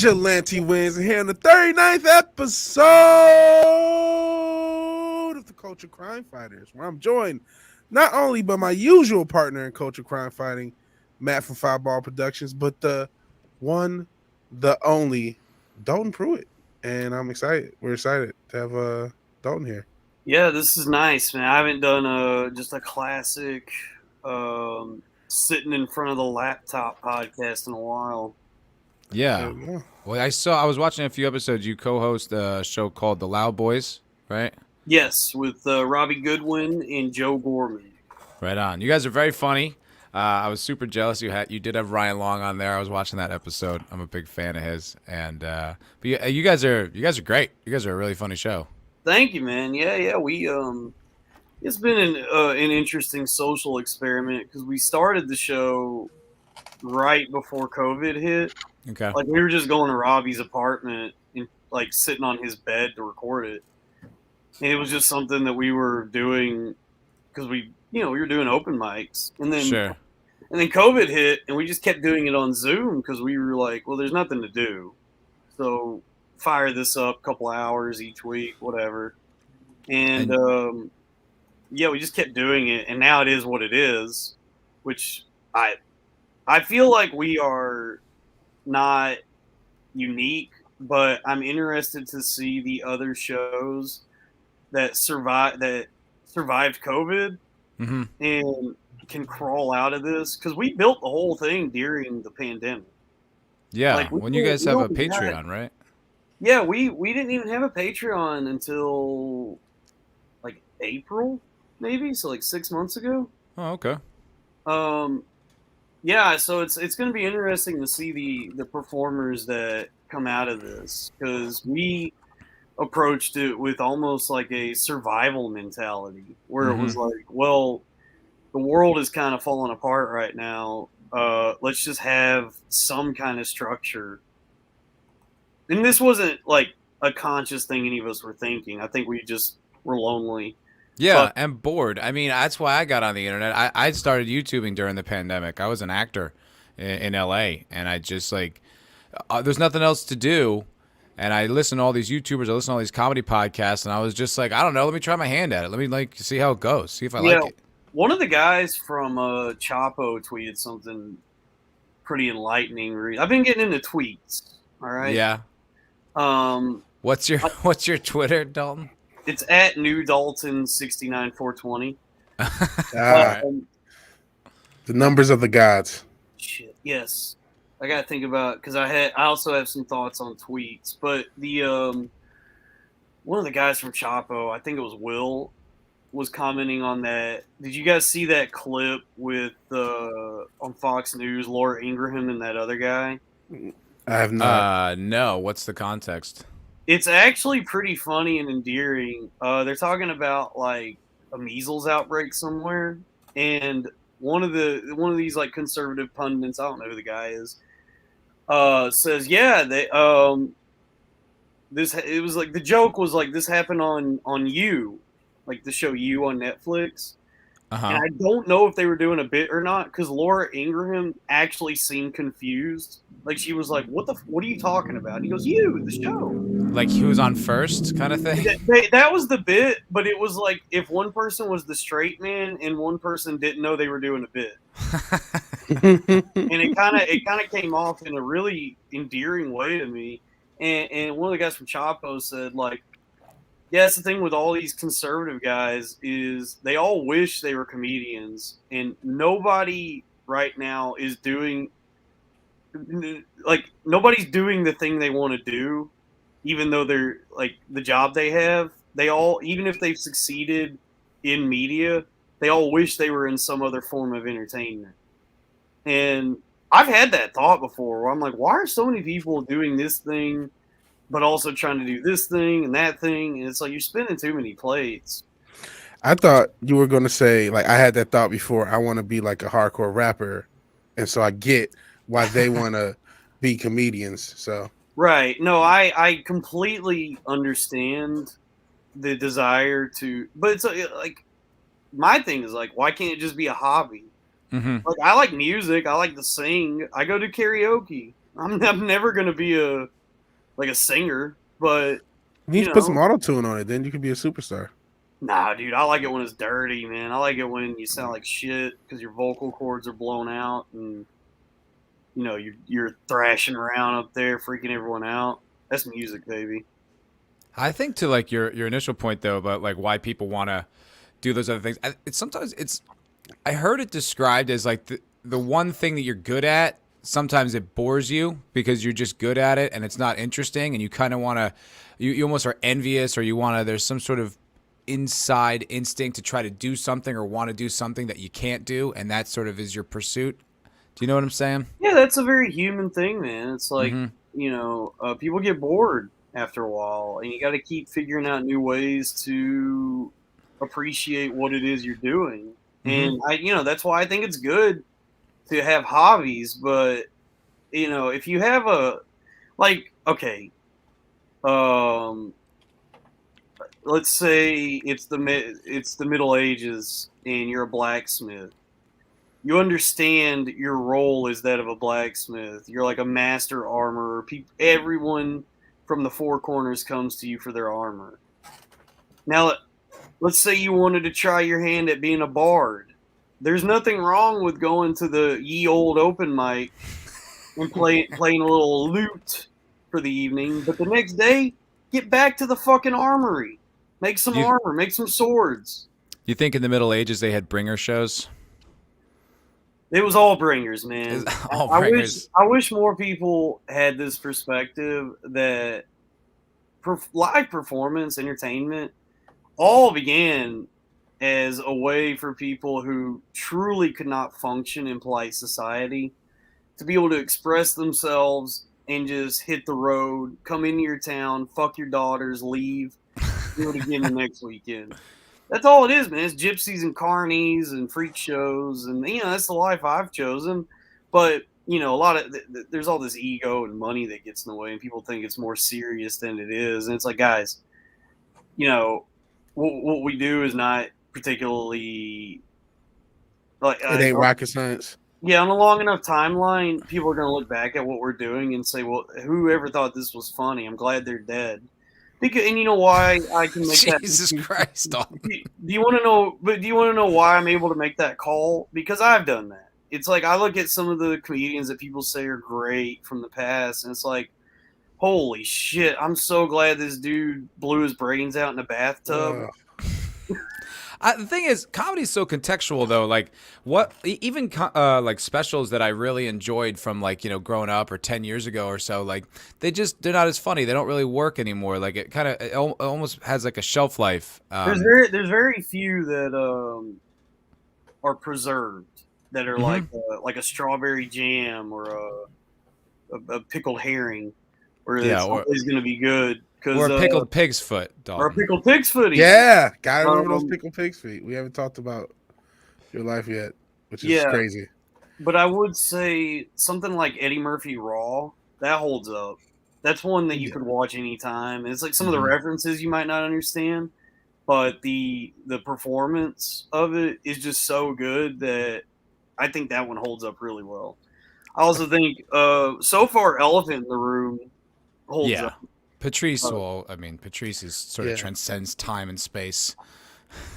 Vigilante wins here in the 39th episode of the Culture Crime Fighters, where I'm joined not only by my usual partner in Culture Crime Fighting, Matt from Foulball Productions, but the one, the only Dalton Pruitt. And I'm excited. We're excited to have Dalton here. Yeah, this is nice, man. I haven't done just a classic sitting in front of the laptop podcast in a while. Yeah. Well, I was watching a few episodes. You co-host a show called The Loud Boys, right? Yes, with Robbie Goodwin and Joe Gorman. Right on. You guys are very funny. I was super jealous. You did have Ryan Long on there. I was watching that episode. I'm a big fan of his. And but you guys are great. You guys are a really funny show. Thank you, man. Yeah. We it's been an interesting social experiment because we started the show right before COVID hit. Okay. Like we were just going to Robbie's apartment and like sitting on his bed to record it. And it was just something that we were doing because we were doing open mics, and then Sure. and then COVID hit, and we just kept doing it on Zoom because we were like, well, there's nothing to do, so fire this up a couple hours each week, whatever. And we just kept doing it, and now it is what it is, which I feel like we are not unique, but I'm interested to see the other shows that survived COVID and can crawl out of this, because we built the whole thing during the pandemic. Yeah, like, when you guys have a Patreon, right? Yeah, we didn't even have a Patreon until like April, maybe, so like 6 months ago. Oh, okay. Yeah, so it's going to be interesting to see the performers that come out of this, because we approached it with almost like a survival mentality, where it was like, well, the world is kind of falling apart right now. Let's just have some kind of structure. And this wasn't like a conscious thing any of us were thinking. I think we just were lonely. Yeah, and bored. I mean, that's why I got on the internet. I started YouTubing during the pandemic. I was an actor in LA, and I just there's nothing else to do. And I listen to all these YouTubers, I listen to all these comedy podcasts, and I was just like, I don't know, let me try my hand at it. Let me see how it goes, see if I like it. One of the guys from Chapo tweeted something pretty enlightening. I've been getting into tweets, all right? Yeah. What's your Twitter, Dalton? It's at New Dalton 69420. The numbers of the gods. Shit. Yes. I gotta think about, because I also have some thoughts on tweets, but the one of the guys from Chapo, I think it was Will, was commenting on that. Did you guys see that clip with on Fox News, Laura Ingraham and that other guy? I have not. No. What's the context? It's actually pretty funny and endearing. They're talking about like a measles outbreak somewhere, and one of these like conservative pundits, I don't know who the guy is, says, yeah, they it was like, the joke was like, this happened on You, like the show You on Netflix. And I don't know if they were doing a bit or not, because Laura Ingraham actually seemed confused. Like, she was like, what are you talking about? And he goes, You, the show. Like he was on first kind of thing? That was the bit, but it was like if one person was the straight man and one person didn't know they were doing a bit. And it kind of came off in a really endearing way to me. And one of the guys from Chapo said, like, yeah, that's the thing with all these conservative guys, is they all wish they were comedians, and nobody right now is doing, like, nobody's doing the thing they want to do, even though they're like the job they have. They all, even if they've succeeded in media, they all wish they were in some other form of entertainment. And I've had that thought before, where I'm like, why are so many people doing this thing but also trying to do this thing and that thing? And it's like, you're spinning too many plates. I thought you were going to say, like, I had that thought before, I want to be like a hardcore rapper, and so I get why they want to be comedians. So right. No, I completely understand the desire to, but it's like, my thing is like, why can't it just be a hobby? Like, I like music, I like to sing, I go to karaoke. I'm never gonna be a singer, but You need to put some auto tune on it, then you could be a superstar. nah, dude, I like it when it's dirty, man. I like it when you sound like shit because your vocal cords are blown out and you're thrashing around up there, freaking everyone out. That's music, baby. I think to like your initial point though about like why people want to do those other things. I heard it described as like the one thing that you're good at. Sometimes it bores you because you're just good at it and it's not interesting, and you kind of want to, you almost are envious, or you want to. There's some sort of inside instinct to try to do something or want to do something that you can't do, and that sort of is your pursuit. Do you know what I'm saying? Yeah, that's a very human thing, man. It's like people get bored after a while, and you got to keep figuring out new ways to appreciate what it is you're doing. And that's why I think it's good to have hobbies. But if you have let's say it's the Middle Ages and you're a blacksmith. You understand your role is that of a blacksmith. You're like a master armorer. Everyone from the four corners comes to you for their armor. Now, let's say you wanted to try your hand at being a bard. There's nothing wrong with going to the ye old open mic and playing a little lute for the evening, but the next day, get back to the fucking armory. Make some armor, make some swords. You think in the Middle Ages they had bringer shows? It was all bringers, man. All bringers. I wish more people had this perspective that live performance, entertainment, all began as a way for people who truly could not function in polite society to be able to express themselves and just hit the road, come into your town, fuck your daughters, leave, do it again the next weekend. That's all it is, man. It's gypsies and carnies and freak shows, and that's the life I've chosen. But a lot of there's all this ego and money that gets in the way, and people think it's more serious than it is. And it's like, guys, what we do is not particularly like it ain't rocket science. Yeah, on a long enough timeline, people are going to look back at what we're doing and say, "Well, whoever thought this was funny? I'm glad they're dead." Because, and you know why I can make that? Jesus Christ! Do you want to know? But do you want to know why I'm able to make that call? Because I've done that. It's like I look at some of the comedians that people say are great from the past, and it's like, holy shit! I'm so glad this dude blew his brains out in a bathtub. The thing is, comedy is so contextual, though. Like, even like specials that I really enjoyed from like growing up or 10 years ago or so, like they're not as funny. They don't really work anymore. Like it almost has like a shelf life. There's very few that are preserved that are like a strawberry jam or a pickled herring, where it's always going to be good. Or a pickled pig's foot, Dalton. Or a pickled pig's foot. Yeah, gotta remember those pickled pig's feet. We haven't talked about your life yet, which is crazy. But I would say something like Eddie Murphy Raw, that holds up. That's one that you could watch anytime. And it's like some of the references you might not understand, but the performance of it is just so good that I think that one holds up really well. I also think so far Elephant in the Room holds up. Patrice, Patrice is sort of transcends time and space.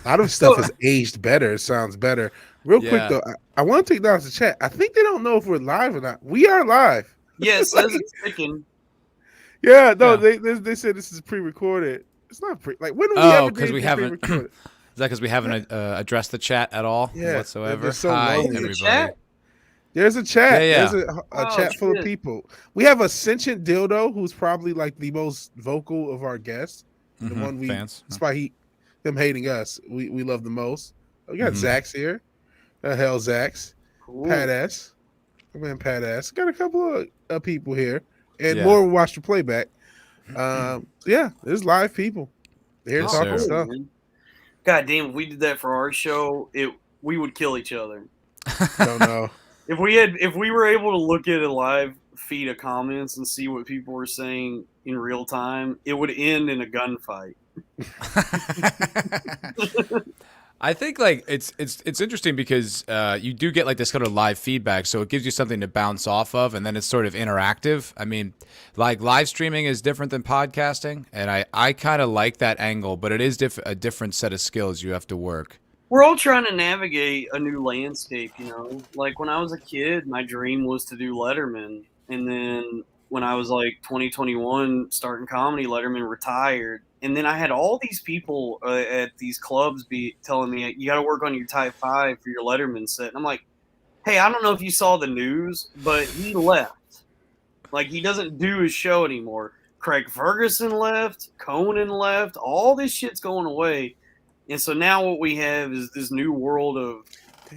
A lot of stuff has aged better. It sounds better. Real quick, though, I want to take down the chat. I think they don't know if we're live or not. We are live. Yes, it says it's sticking. Yeah, no, they said this is pre-recorded. It's not like when do we ever because we haven't. Is that because we haven't addressed the chat at all whatsoever? Hi, everybody. There's a chat. Yeah. There's a chat full of people. We have a sentient dildo who's probably like the most vocal of our guests. The one we, fans. despite him hating us, we love the most. We got Zax here. Hell, Zax. Cool. Pat S. My man Pat S. Got a couple of people here. And more will watch the playback. There's live people. They're here talking stuff. Man. God damn, if we did that for our show, we would kill each other. Don't know. If we were able to look at a live feed of comments and see what people were saying in real time, it would end in a gunfight. I think like it's interesting because you do get like this kind of live feedback, so it gives you something to bounce off of, and then it's sort of interactive. I mean, like live streaming is different than podcasting, and I kind of like that angle, but it is a different set of skills you have to work. We're all trying to navigate a new landscape, you know. Like when I was a kid, my dream was to do Letterman, and then when I was like 2021 starting comedy, Letterman retired. And then I had all these people at these clubs be telling me, you got to work on your type 5 for your Letterman set. And I'm like, hey, I don't know if you saw the news, but he left. Like, he doesn't do his show anymore. Craig Ferguson left. Conan left. All this shit's going away. And so now what we have is this new world of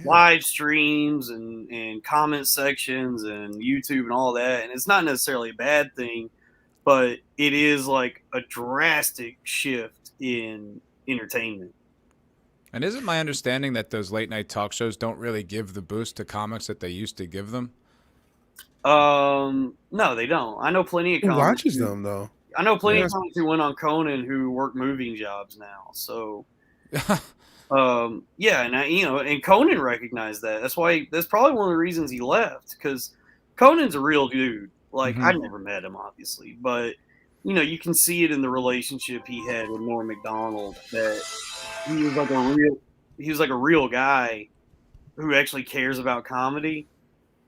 live streams and comment sections and YouTube and all that. And it's not necessarily a bad thing, but it is like a drastic shift in entertainment. And isn't my understanding that those late night talk shows don't really give the boost to comics that they used to give them? No, they don't. I know plenty of Who comics watches them though? I know plenty of comics who went on Conan who work moving jobs now. So yeah, and and Conan recognized that. That's probably one of the reasons he left, because Conan's a real dude. Like, I never met him, obviously, but you can see it in the relationship he had with Norm Macdonald, that he was like a real guy who actually cares about comedy.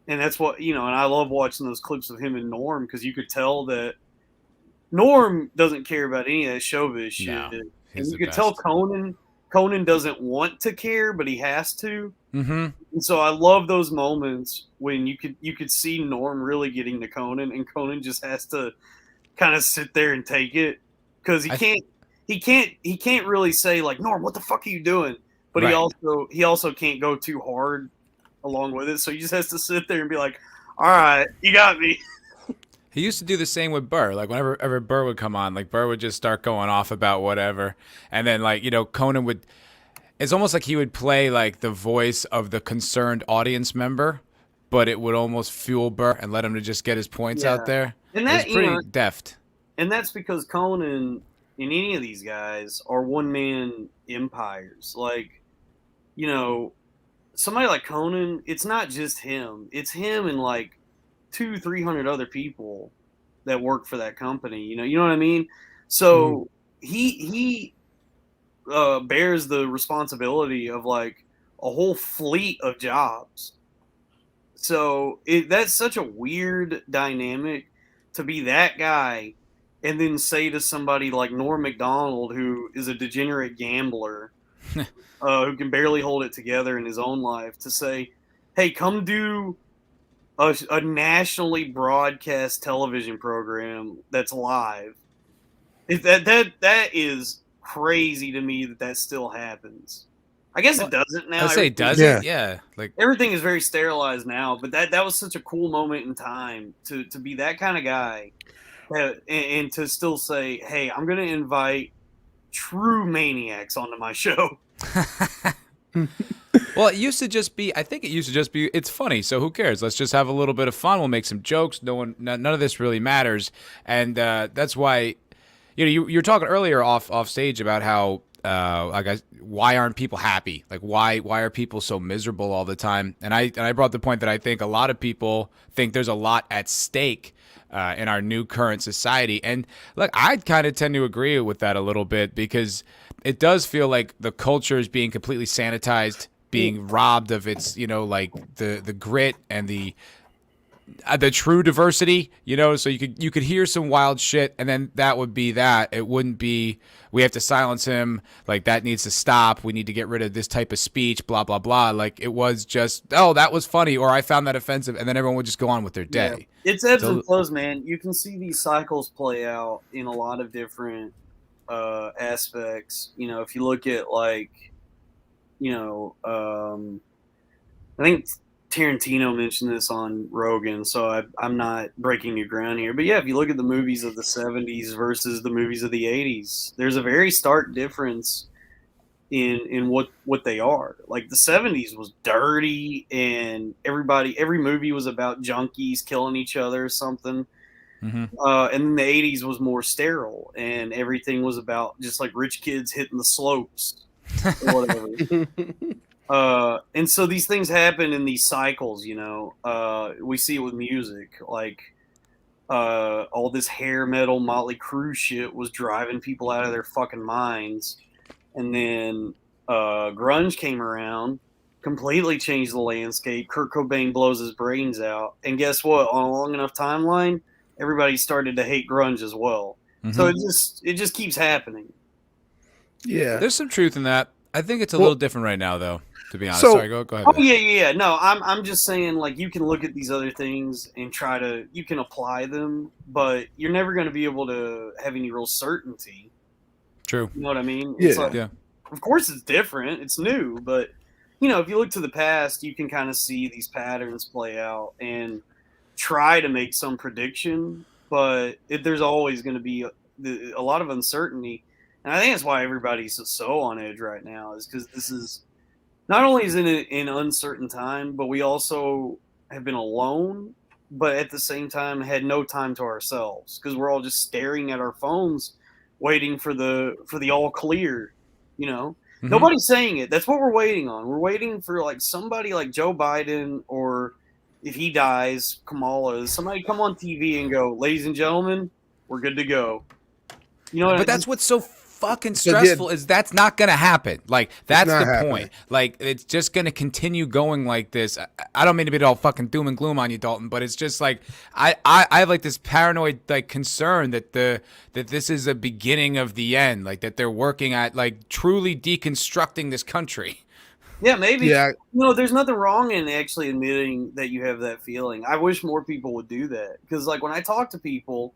And that's what, and I love watching those clips of him and Norm, because you could tell that Norm doesn't care about any of that showbiz shit. No, and you could tell Conan doesn't want to care, but he has to. Mm-hmm. And so I love those moments when you could see Norm really getting to Conan, and Conan just has to kind of sit there and take it, because he can't really say like, Norm, what the fuck are you doing? But right. he also can't go too hard along with it, so he just has to sit there and be like, all right, you got me. He used to do the same with Burr. Like whenever Burr would come on, like Burr would just start going off about whatever, and then like Conan would. It's almost like he would play like the voice of the concerned audience member, but it would almost fuel Burr and let him to just get his points out there. And that's pretty deft. And that's because Conan and any of these guys are one man empires. Like, somebody like Conan, it's not just him. It's him and like 200-300 other people that work for that company. You know what I mean? So he bears the responsibility of like a whole fleet of jobs. So that's such a weird dynamic, to be that guy and then say to somebody like Norm Macdonald, who is a degenerate gambler, who can barely hold it together in his own life, to say, hey, come do a nationally broadcast television program that's live. That is crazy to me that still happens. I guess it doesn't now. I say does it? Yeah. Like everything is very sterilized now, but that was such a cool moment in time to be that kind of guy, and to still say, hey, I'm going to invite true maniacs onto my show. Well, it used to just be. I think it used to just be. It's funny, so who cares? Let's just have a little bit of fun. We'll make some jokes. None of this really matters, and that's why. You're talking earlier off stage about how, why aren't people happy? Like, why are people so miserable all the time? And I brought the point that I think a lot of people think there's a lot at stake in our new current society. And look, I kind of tend to agree with that a little bit, because it does feel like the culture is being completely sanitized, being robbed of its, like the grit and the true diversity, so you could hear some wild shit, and then that would be that. It wouldn't be, we have to silence him, like that needs to stop, we need to get rid of this type of speech, blah blah blah. Like, it was just, oh, that was funny, or I found that offensive, and then everyone would just go on with their day. Yeah. It's ebbs and flows, man. You can see these cycles play out in a lot of different aspects. If you look at like, I think Tarantino mentioned this on Rogan, so I'm not breaking new ground here. But yeah, if you look at the movies of the 70s versus the movies of the 80s, there's a very stark difference in what they are. Like, the 70s was dirty, and every movie was about junkies killing each other or something. Mm-hmm. And then the 80s was more sterile, and everything was about just like rich kids hitting the slopes. or whatever. And so these things happen in these cycles, you know. We see it with music, like all this hair metal Motley Crue shit was driving people out of their fucking minds, and then grunge came around, completely changed the landscape. Kurt Cobain blows his brains out, and guess what? On a long enough timeline, everybody started to hate grunge as well. Mm-hmm. So it just keeps happening. Yeah, there's some truth in that. I think it's a little different right now, though. To be honest, So- sorry, go ahead. Oh yeah. No, I'm just saying, like, you can look at these other things and you can apply them, but you're never going to be able to have any real certainty. True. You know what I mean? Yeah. It's like, Yeah. Of course, it's different. It's new, but you know, if you look to the past, you can kind of see these patterns play out and try to make some prediction. But there's always going to be a lot of uncertainty, and I think that's why everybody's so on edge right now. Is because this is not only is it an uncertain time, but we also have been alone, but at the same time had no time to ourselves because we're all just staring at our phones, waiting for the all clear. You know, Mhm. nobody's saying it. That's what we're waiting on. We're waiting for like somebody like Joe Biden, or if he dies, Kamala, somebody come on TV and go, "Ladies and gentlemen, we're good to go." You know, But that's what's so fucking yeah. stressful is that's not gonna happen. Like that's not the happening. point. Like it's just gonna continue going like this. I don't mean to be all fucking doom and gloom on you, Dalton, but it's just like I have like this paranoid like concern that this is a beginning of the end. Like that they're working at like truly deconstructing this country. yeah, maybe. yeah. No, there's nothing wrong in actually admitting that you have that feeling. I wish more people would do that because, like, when I talk to people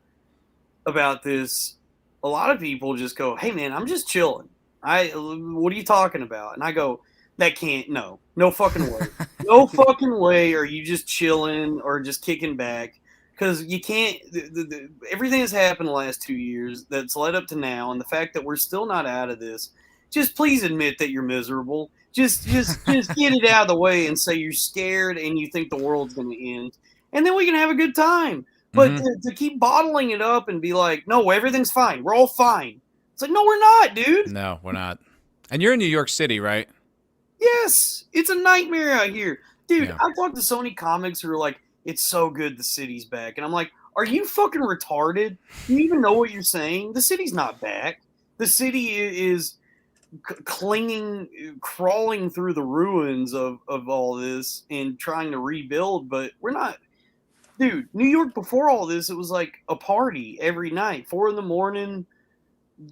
about this, a lot of people just go, "Hey, man, I'm just chilling. What are you talking about?" And I go, "That can't. No fucking way. No fucking way. Are you just chilling or just kicking back? Because you can't. Everything that's happened the last 2 years that's led up to now, and the fact that we're still not out of this. Just please admit that you're miserable." Just get it out of the way and say you're scared and you think the world's going to end, and then we can have a good time. But to keep bottling it up and be like, "No, everything's fine. We're all fine." It's like, no, we're not, dude. No, we're not. And you're in New York City, right? Yes, it's a nightmare out here, dude. Yeah. I've talked to so many comics who are like, "It's so good the city's back," and I'm like, "Are you fucking retarded? Do you even know what you're saying? The city's not back. The city is crawling through the ruins of all this and trying to rebuild, but we're not." Dude, New York before all this, it was like a party every night, 4 a.m.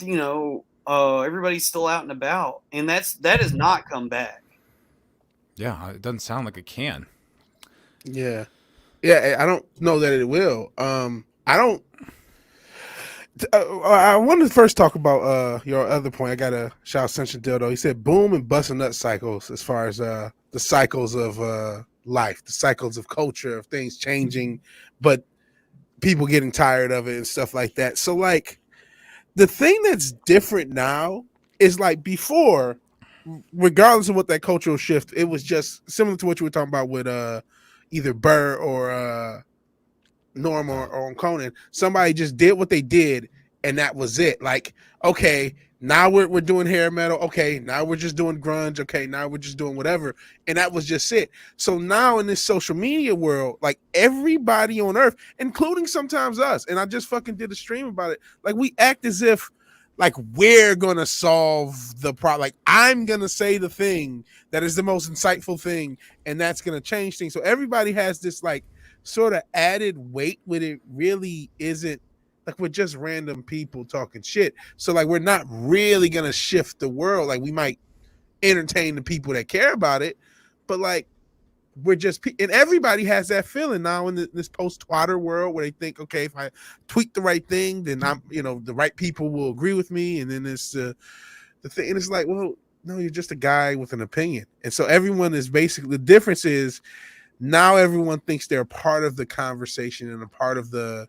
You know, everybody's still out and about, and that has not come back. Yeah, it doesn't sound like it can. Yeah. I don't know that it will. I don't. I wanted to first talk about your other point. I got a shout out Central Dildo. He said boom and bust a nut cycles as far as the cycles of life, the cycles of culture, of things changing, but people getting tired of it and stuff like that. So like the thing that's different now is like before, regardless of what that cultural shift, it was just similar to what you were talking about with either Burr or Norm or on Conan. Somebody just did what they did and that was it. Like, okay, now we're doing hair metal. Okay, now we're just doing grunge. Okay, now we're just doing whatever. And that was just it. So now in this social media world, like everybody on earth, including sometimes us, and I just fucking did a stream about it, like we act as if like we're gonna solve the problem. Like I'm gonna say the thing that is the most insightful thing, and that's gonna change things. So everybody has this like sort of added weight when it really isn't. Like we're just random people talking shit. So like we're not really gonna shift the world. Like we might entertain the people that care about it, but like we're just, and everybody has that feeling now in this post-Twitter world where they think, okay, if I tweet the right thing, then I'm, you know, the right people will agree with me. And then it's the thing, and it's like, well, no, you're just a guy with an opinion. And so everyone is basically, the difference is now everyone thinks they're a part of the conversation and a part of the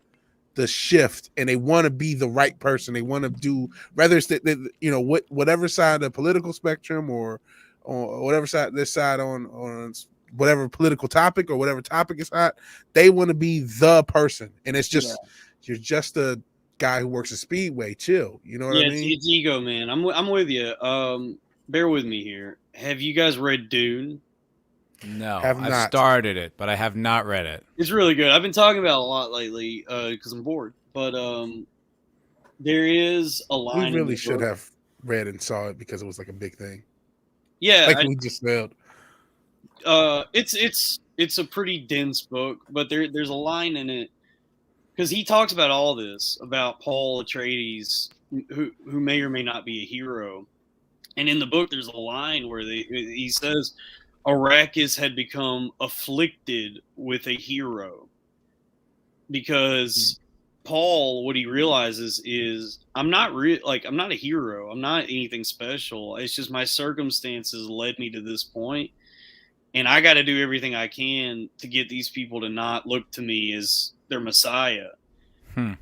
shift, and they want to be the right person. They want to do, whether it's you know, whatever side of the political spectrum or whatever side, this side on whatever political topic or whatever topic is hot, they want to be the person. And it's just, you're just a guy who works at Speedway. Chill. You know what I mean? It's ego, man. I'm with you. bear with me here. Have you guys read Dune? No, Have I've not. started it, but I have not read it. It's really good. I've been talking about it a lot lately because I'm bored. But there is a We line. in really the should book. have read and saw it because it was like a big thing. Yeah, Like we just said. it's a pretty dense book, but there's a line in it because he talks about all this about Paul Atreides, who may or may not be a hero, and in the book there's a line where he says Arrakis had become afflicted with a hero because Paul, what he realizes is I'm not I'm not a hero, I'm not anything special. It's just my circumstances led me to this point. And I got to do everything I can to get these people to not look to me as their Messiah. And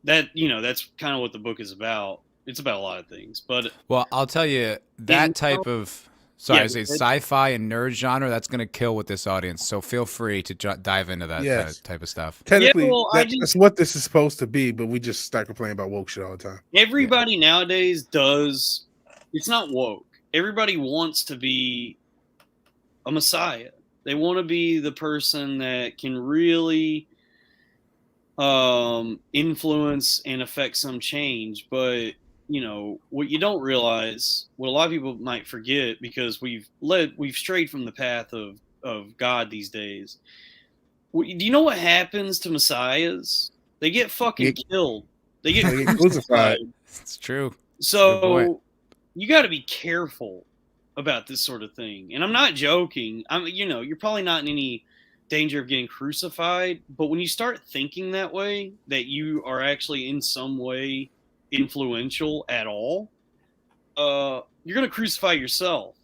that, that's kind of what the book is about. It's about a lot of things, but well, I'll tell you that type of I say sci-fi and nerd genre that's going to kill with this audience. So feel free to dive into that type of stuff. Technically, well, that's what this is supposed to be, but we just start complaining about woke shit all the time. Everybody nowadays does. It's not woke. Everybody wants to be a messiah. They want to be the person that can really influence and affect some change. But, what you don't realize, what a lot of people might forget, because we've strayed from the path of God these days. Do you know what happens to messiahs? They get fucking killed. They get crucified. It's true. So you got to be careful about this sort of thing. And I'm not joking. You're probably not in any danger of getting crucified, but when you start thinking that way, that you are actually in some way influential at all, you're going to crucify yourself.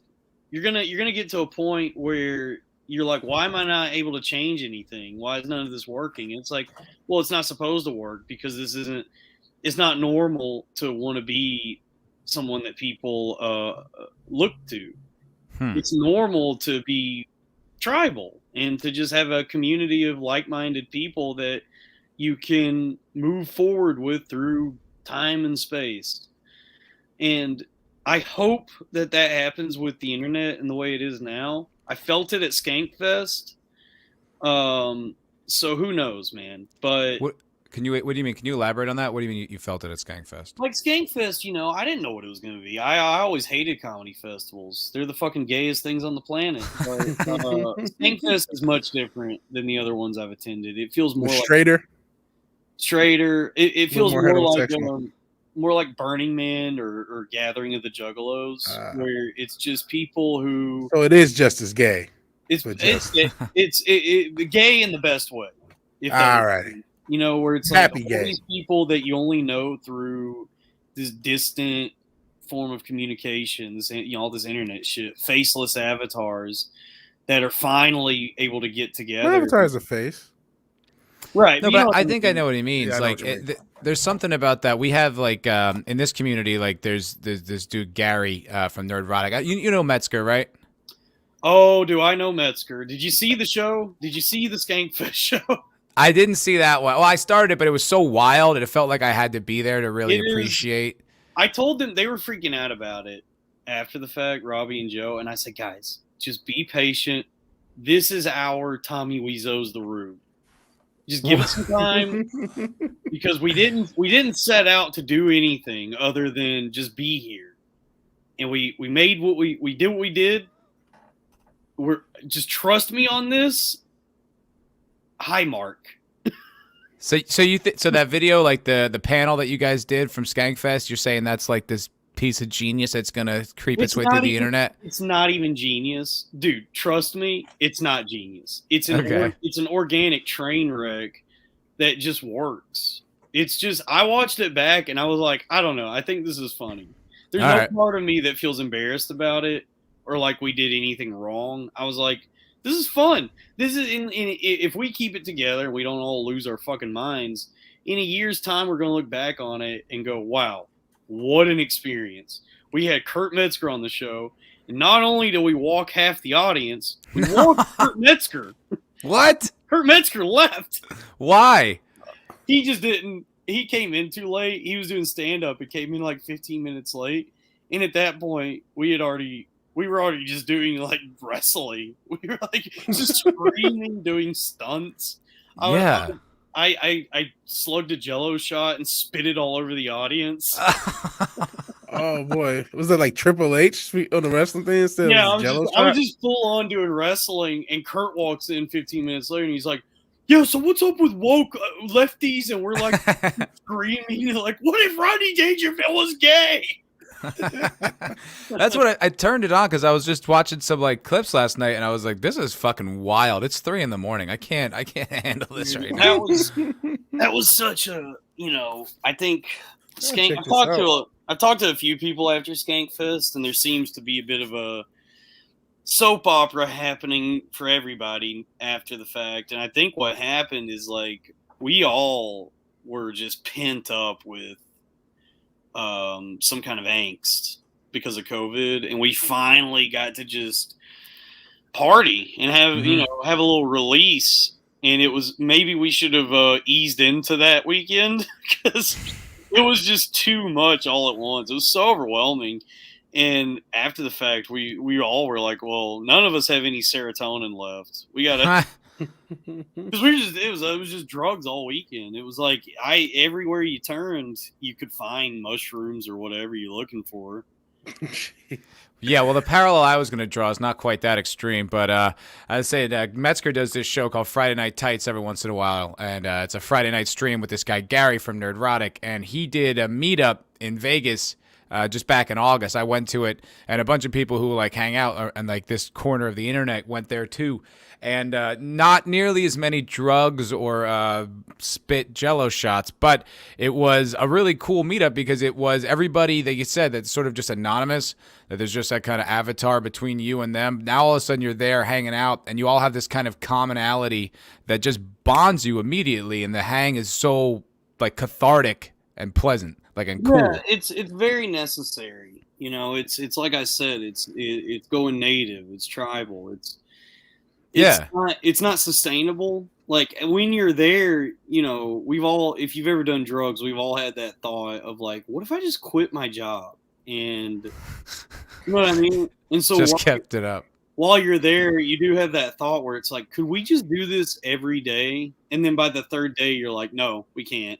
You're going to get to a point where you're like, why am I not able to change anything? Why is none of this working? And it's like, well, it's not supposed to work because it's not normal to want to be someone that people look to. It's normal to be tribal and to just have a community of like-minded people that you can move forward with through time and space. And I hope that happens with the internet and the way it is now. I felt it at Skankfest. So who knows, man? But what do you mean? Can you elaborate on that? What do you mean you felt it at Skankfest? Like Skankfest, I didn't know what it was going to be. I always hated comedy festivals. They're the fucking gayest things on the planet. But Skankfest is much different than the other ones I've attended. It feels more straighter. It feels more like Burning Man or Gathering of the Juggalos, where it's just people who. So it is just as gay. It's gay in the best way. All right. Where it's like all these people that you only know through this distant form of communications and all this internet shit, faceless avatars that are finally able to get together. My avatar is a face, right? No, but I think I know what he means. Yeah, there's something about that. We have in this community, there's this dude Gary from Nerdrotic. You know Metzger, right? Oh, do I know Metzger? Did you see the show? Did you see the Skankfest show? I didn't see that one. Well, I started it, but it was so wild, and it felt like I had to be there to really appreciate. I told them, they were freaking out about it after the fact, Robbie and Joe, and I said, guys, just be patient. This is our Tommy Wiseau's The Room. Just give us some time, because we didn't set out to do anything other than just be here, and we made what we did what we did. Just trust me on this. Hi, Mark. So that video, the panel that you guys did from Skankfest, you're saying that's like this piece of genius that's gonna creep its way through the internet? It's not even genius, dude. Trust me, it's not genius. It's an organic train wreck that just works. It's just, I watched it back and I was like, I don't know. I think this is funny. There's no part of me that feels embarrassed about it or like we did anything wrong. I was like, this is fun. This is if we keep it together and we don't all lose our fucking minds, in a year's time, we're going to look back on it and go, wow, what an experience. We had Kurt Metzger on the show. And not only did we walk half the audience, we walked Kurt Metzger. What? Kurt Metzger left. Why? He just didn't. He came in too late. He was doing stand-up. He came in like 15 minutes late. And at that point, we were already just doing like wrestling. We were like just screaming, doing stunts. Yeah. I slugged a Jello shot and spit it all over the audience. Oh boy, was that like Triple H on the wrestling thing instead Yeah, of Jello I was shot? just full on doing wrestling, and Kurt walks in 15 minutes later, and he's like, "Yo, so what's up with woke lefties?" And we're like screaming, like, "What if Rodney Dangerfield was gay?" That's what I turned it on because I was just watching some like clips last night, and I was like, "This is fucking wild." It's 3 a.m. I can't handle this right now. That was such a, I think check this I've talked to a few people after Skankfest, and there seems to be a bit of a soap opera happening for everybody after the fact. And I think what happened is like we all were just pent up with some kind of angst because of COVID, and we finally got to just party and have have a little release. And it was maybe we should have eased into that weekend because it was just too much all at once. It was so overwhelming. And after the fact, we all were like, well, none of us have any serotonin left. We gotta, because it was just drugs all weekend. It was like everywhere you turned, you could find mushrooms or whatever you're looking for. Yeah, well, the parallel I was going to draw is not quite that extreme, but I said Metzger does this show called Friday Night Tights every once in a while, and it's a Friday night stream with this guy Gary from Nerdrotic, and he did a meetup in Vegas just back in August. I went to it, and a bunch of people who like hang out and like this corner of the internet went there too, and not nearly as many drugs or spit Jello shots, but it was a really cool meetup because it was everybody that you said that's sort of just anonymous, that there's just that kind of avatar between you and them. Now all of a sudden you're there hanging out, and you all have this kind of commonality that just bonds you immediately, and the hang is so like cathartic and pleasant, like and cool. Yeah, it's very necessary. It's like I said, it's going native, it's tribal, it's not sustainable. Like when you're there, if you've ever done drugs, we've all had that thought of like, what if I just quit my job? And you know what I mean? And so just kept it up. While you're there, you do have that thought where it's like, could we just do this every day? And then by the third day, you're like, no, we can't.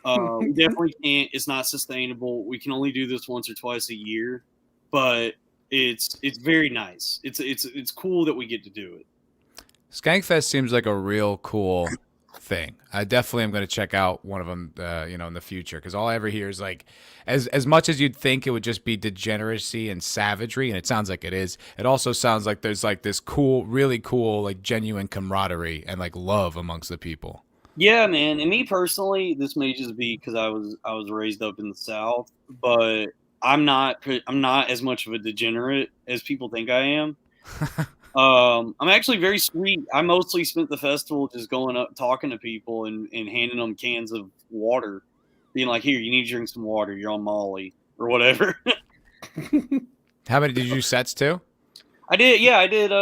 We definitely can't. It's not sustainable. We can only do this once or twice a year, but it's very nice. It's cool that we get to do it. Skankfest seems like a real cool thing. I definitely am going to check out one of them, in the future, because all I ever hear is like, as much as you'd think it would just be degeneracy and savagery, and it sounds like it is. It also sounds like there's like this cool, really cool, like genuine camaraderie and like love amongst the people. Yeah, man. And me personally, this may just be because I was raised up in the South, but I'm not as much of a degenerate as people think I am. I'm actually very sweet. I mostly spent the festival just going up, talking to people, and handing them cans of water, being like, "Here, you need to drink some water. You're on Molly or whatever." How many did you do sets too? I did. Yeah, I did.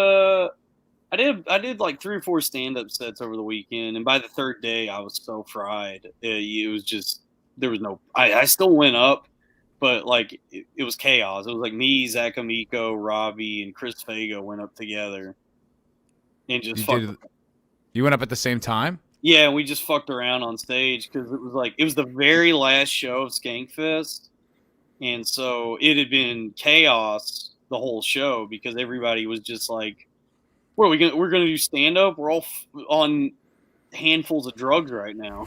I did like 3 or 4 stand-up sets over the weekend, and by the third day, I was so fried. It was just there was no. I still went up, but like it was chaos. It was like me, Zach Amico, Robbie, and Chris Fago went up together, and just You went up at the same time? Yeah, we just fucked around on stage because it was the very last show of Skankfest, and so it had been chaos the whole show because everybody was just like, "What are we gonna? We're gonna do stand up? We're all on handfuls of drugs right now."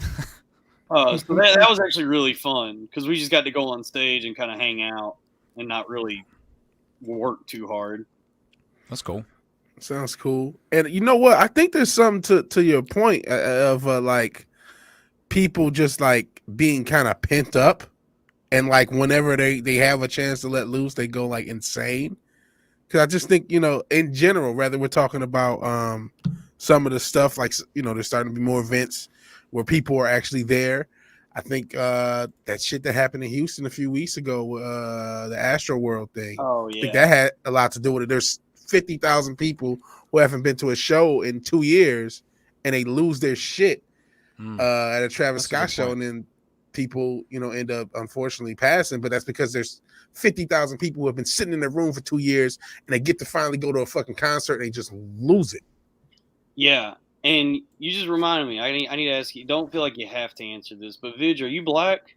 So that was actually really fun because we just got to go on stage and kind of hang out and not really work too hard. That's cool. Sounds cool. And you know what? I think there's something to your point of like people just like being kind of pent up, and like whenever they have a chance to let loose, they go like insane. Because I just think, in general, rather we're talking about some of the stuff like, there's starting to be more events where people are actually there. I think that shit that happened in Houston a few weeks ago, the Astro World thing. Oh, yeah. I think that had a lot to do with it. There's 50,000 people who haven't been to a show in 2 years, and they lose their shit at a Travis Scott show, and then people, end up unfortunately passing, but that's because there's 50,000 people who have been sitting in their room for 2 years and they get to finally go to a fucking concert and they just lose it. Yeah. And you just reminded me, I need to ask you, don't feel like you have to answer this, but Vidge, are you black?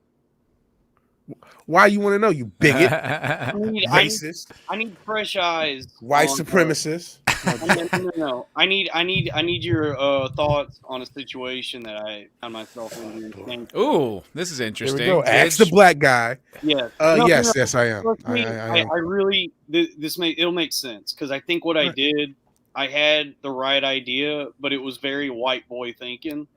Why you want to know, you bigot? Racist. I need fresh eyes. White supremacist. No. I need your thoughts on a situation that I found myself in. Ooh, this is interesting. There we go. Ask the black guy. Yeah. Yes, I am. I really it'll make sense because I think what I did, I had the right idea, but it was very white boy thinking.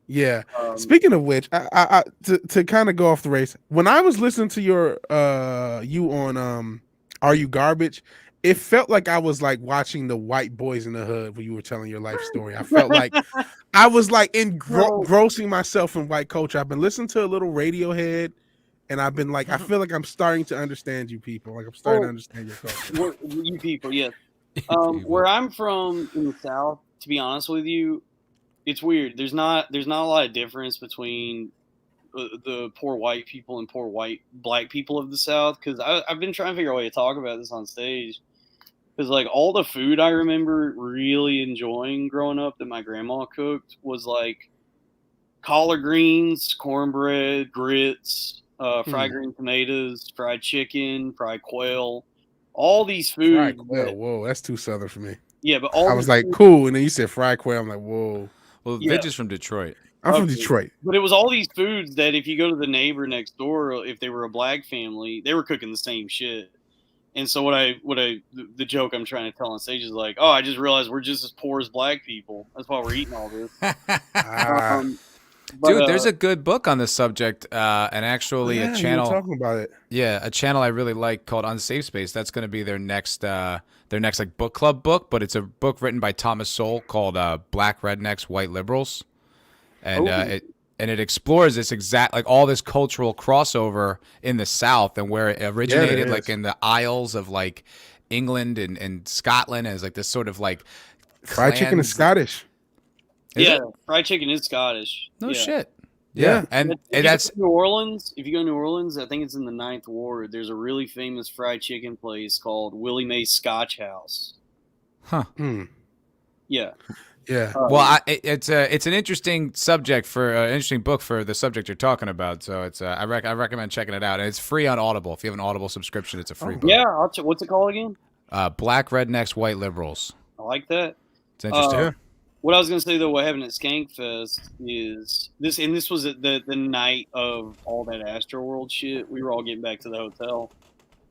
Yeah. Speaking of which, I to kind of go off the race, when I was listening to your you on Are You Garbage, it felt like I was like watching the White Boys in the Hood when you were telling your life story. I felt like I was like engrossing myself in white culture. I've been listening to a little Radiohead, and I've been like, I feel like I'm starting to understand you people. Like I'm starting to understand your culture. You people, yes. Where I'm from in the South, to be honest with you, it's weird. There's not a lot of difference between the poor white people and poor white black people of the South. Because I've been trying to figure out a way to talk about this on stage. Because like all the food I remember really enjoying growing up that my grandma cooked was like collard greens, cornbread, grits, fried green tomatoes, fried chicken, fried quail. All these foods. Fried quail. Whoa, that's too Southern for me. Yeah, but I was like, cool, and then you said fried quail. I'm like, whoa. Well, Vidge is from Detroit. I'm from Detroit. But it was all these foods that if you go to the neighbor next door, if they were a black family, they were cooking the same shit. And so the joke I'm trying to tell on stage is like, oh, I just realized we're just as poor as black people. That's why we're eating all this. Dude, there's a good book on this subject, and actually a channel. You were talking about it. Yeah, a channel I really like called Unsafe Space. That's going to be their next like book club book, but it's a book written by Thomas Sowell called Black Rednecks, White Liberals, and it explores this exact like all this cultural crossover in the South and where it originated, like in the Isles of like England and Scotland, as like this sort of like fried chicken is Scottish. Fried chicken is Scottish. No shit. Yeah. And that's New Orleans. If you go to New Orleans, I think it's in the 9th Ward. There's a really famous fried chicken place called Willie Mae's Scotch House. Huh. Yeah. Yeah. Well, it's an interesting subject for an interesting book for the subject you're talking about. So it's I recommend checking it out, and it's free on Audible. If you have an Audible subscription, it's a free book. Yeah. What's it called again? Black Rednecks, White Liberals. I like that. It's interesting. What I was going to say, though, what happened at Skankfest is this, and this was at the night of all that Astroworld shit. We were all getting back to the hotel,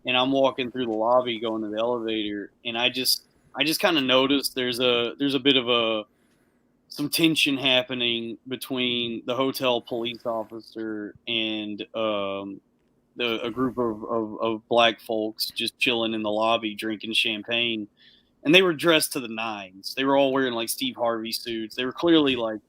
and I'm walking through the lobby going to the elevator, and I just kind of noticed there's a bit of some tension happening between the hotel police officer and a group of black folks just chilling in the lobby drinking champagne. And they were dressed to the nines. They were all wearing like Steve Harvey suits. They were clearly like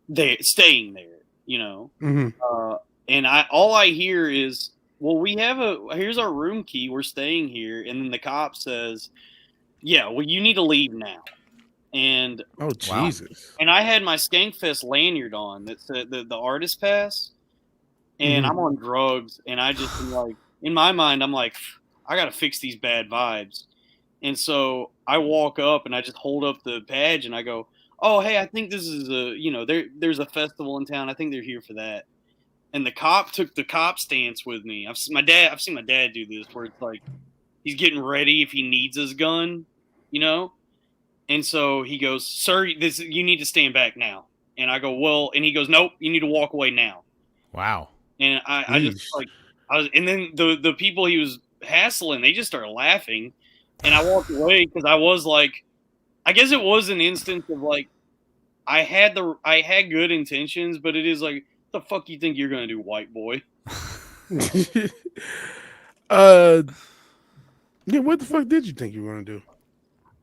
they staying there, you know. Mm-hmm. And all I hear is, well, here's our room key. We're staying here. And then the cop says, yeah, well, you need to leave now. And oh Jesus! And I had my Skankfest lanyard on that said the artist pass, and I'm on drugs. And I just am like, in my mind, I'm like, I got to fix these bad vibes. And so I walk up and I just hold up the badge and I go, oh, hey, I think this is there's a festival in town. I think they're here for that. And the cop took the cop stance with me. I've seen my dad do this where it's like he's getting ready if he needs his gun, you know? And so he goes, sir, you need to stand back now. And I go, well, and he goes, nope, you need to walk away now. Wow. And and then the people he was hassling, they just started laughing. And I walked away because I was like, I guess it was an instance of like, I had good intentions, but it is like, the fuck you think you're gonna do, white boy? Yeah, what the fuck did you think you were gonna do?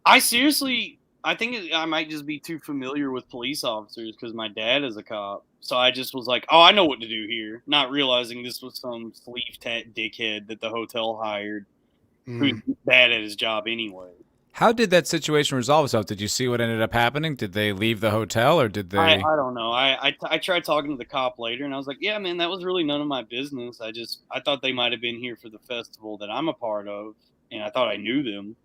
I think I might just be too familiar with police officers because my dad is a cop. So I just was like, oh, I know what to do here, not realizing this was some sleeve tat dickhead that the hotel hired. Who's bad at his job anyway. How did that situation resolve itself? Did you see what ended up happening? Did they leave the hotel or did they? I don't know. I tried talking to the cop later, and I was like, yeah, man, that was really none of my business. I thought they might have been here for the festival that I'm a part of, and I thought I knew them.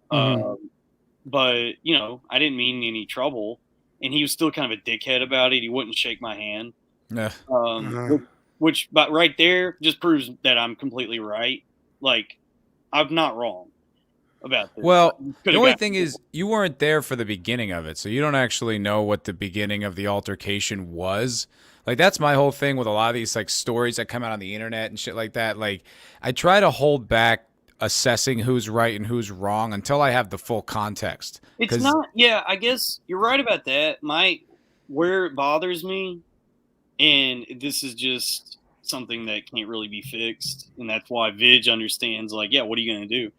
But I didn't mean any trouble, and he was still kind of a dickhead about it. He wouldn't shake my hand, which but right there just proves that I'm completely right. Like, I'm not wrong about this. Well, the only thing is you weren't there for the beginning of it, so you don't actually know what the beginning of the altercation was. Like, that's my whole thing with a lot of these like stories that come out on the internet and shit like that. Like, I try to hold back assessing who's right and who's wrong until I have the full context. It's not. Yeah, I guess you're right about that. Where it bothers me, and this is just something that can't really be fixed, and that's why Vig understands. Like, yeah, what are you going to do?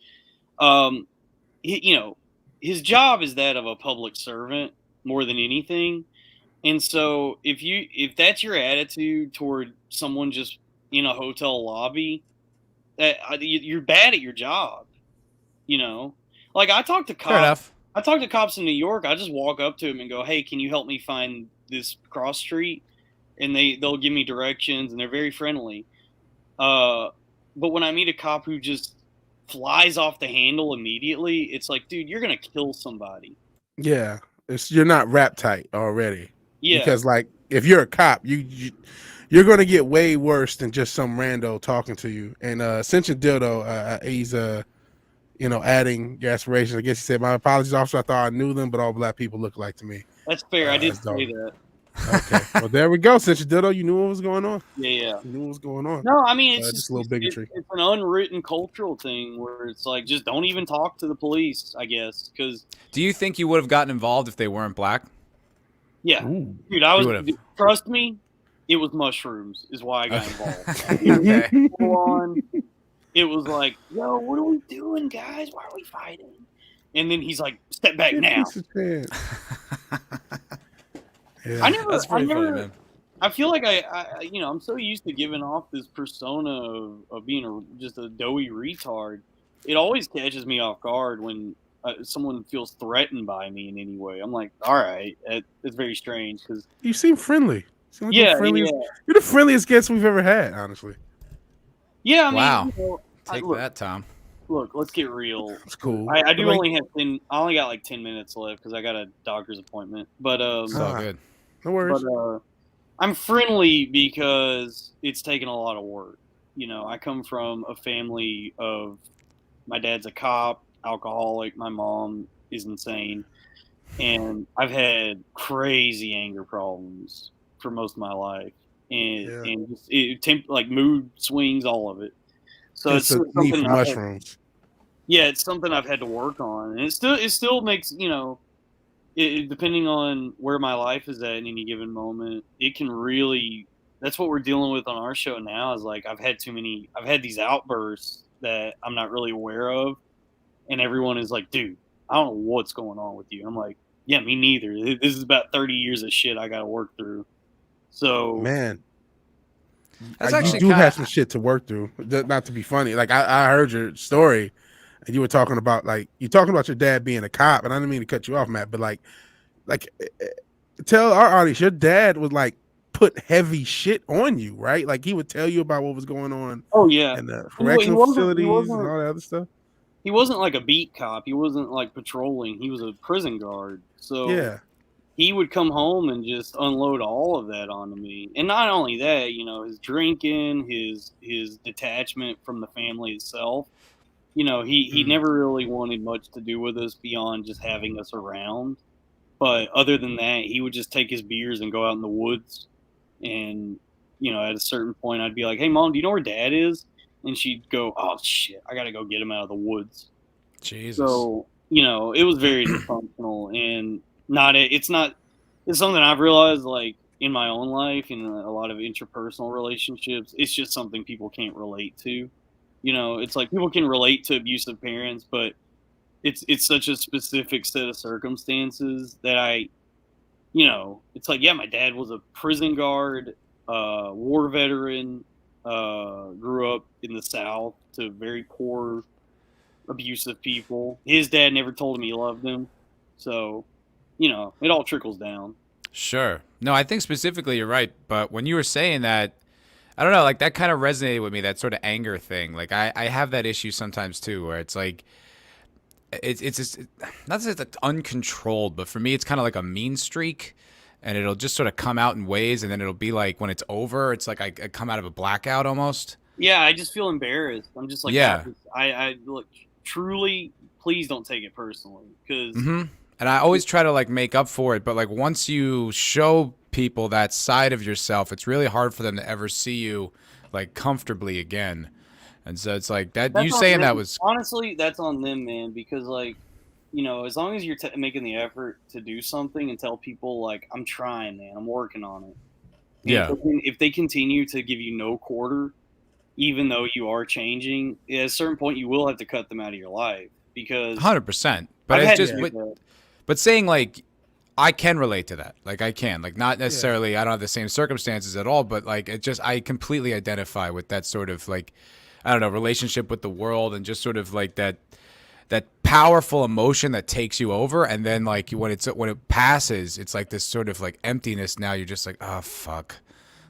His job is that of a public servant more than anything. And so if that's your attitude toward someone just in a hotel lobby, you're bad at your job. Like I talk to cops. Fair enough. I talk to cops in New York. I just walk up to them and go, "Hey, can you help me find this cross street?" And they'll give me directions, and they're very friendly. But when I meet a cop who just flies off the handle immediately, it's like, dude, you're gonna kill somebody. Yeah, you're not rap tight already. Yeah, because like if you're a cop, you're gonna get way worse than just some rando talking to you. And Ascension Dildo, he's adding your aspirations. I guess he said, "My apologies, officer. I thought I knew them, but all black people look alike to me." That's fair. I did say that. Okay, well there we go. Ascension Dildo, you knew what was going on. Yeah. You knew what was going on. No, I mean it's just a little bigotry. It's an unwritten cultural thing where it's like just don't even talk to the police. I guess because. Do you think you would have gotten involved if they weren't black? Yeah, Ooh. dude, trust me, it was mushrooms is why I got involved. Okay. It was like, yo, what are we doing, guys? Why are we fighting? And then he's like, step back now. Yeah. That's pretty funny, man. I feel like I'm so used to giving off this persona of being just a doughy retard. It always catches me off guard when someone feels threatened by me in any way. I'm like, all right, it's very strange because you seem friendly. You're the friendliest guest we've ever had, honestly. Yeah, I mean, wow. Take that, Tom. Look, let's get real. It's cool. I only got like 10 minutes left because I got a doctor's appointment. But it's all good. No worries. But I'm friendly because it's taken a lot of work. I come from a family of my dad's a cop, alcoholic. My mom is insane, and I've had crazy anger problems for most of my life, and like mood swings, all of it. So it's need for mushrooms. It's something I've had to work on, and it still makes depending on where my life is at in any given moment, it can really. That's what we're dealing with on our show now. Is like I've had these outbursts that I'm not really aware of, and everyone is like, "Dude, I don't know what's going on with you." I'm like, "Yeah, me neither. This is about 30 years of shit I got to work through." So, man, that's you do have some shit to work through. Not to be funny, like I heard your story, and you were talking about your dad being a cop, and I didn't mean to cut you off, Matt, but like tell our audience, your dad would like put heavy shit on you, right? Like he would tell you about what was going on. Oh yeah, and the correctional facilities and all that other stuff. He wasn't like a beat cop. He wasn't like patrolling. He was a prison guard. So yeah. He would come home and just unload all of that onto me. And not only that, his drinking, his detachment from the family itself. He never really wanted much to do with us beyond just having us around. But other than that, he would just take his beers and go out in the woods. And, at a certain point, I'd be like, "Hey, Mom, do you know where Dad is?" And she'd go, "Oh, shit, I got to go get him out of the woods." Jesus. So, it was very dysfunctional. And it's something I've realized like in my own life and a lot of interpersonal relationships. It's just something people can't relate to. It's like people can relate to abusive parents, but it's such a specific set of circumstances that it's like, yeah, my dad was a prison guard, war veteran, grew up in the South to very poor, abusive people. His dad never told him he loved him. So, you know, it all trickles down. Sure. No, I think specifically you're right. But when you were saying that, I don't know, like that kind of resonated with me, that sort of anger thing. Like I have that issue sometimes too, where it's like, it's just, not that it's uncontrolled, but for me, it's kind of like a mean streak. And it'll just sort of come out in ways, and then it'll be like when it's over, it's like I come out of a blackout almost. Yeah, I just feel embarrassed. I'm just like, Yeah. I look, truly, please don't take it personally, because And I always try to like make up for it, but like once you show people that side of yourself, it's really hard for them to ever see you like comfortably again. And so it's like that you saying that was honestly, that's on them, man, because like, you know, as long as you're making the effort to do something and tell people like, I'm trying, man, I'm working on it. And yeah. if they continue to give you no quarter, even though you are changing, at a certain point you will have to cut them out of your life, because 100%. But it's just but saying like I can relate to that. Like I can. Like not necessarily I don't have the same circumstances at all, but like it just I completely identify with that sort of like I don't know, relationship with the world, and just sort of like that powerful emotion that takes you over, and then like when it passes, it's like this sort of like emptiness. Now you're just like, oh fuck.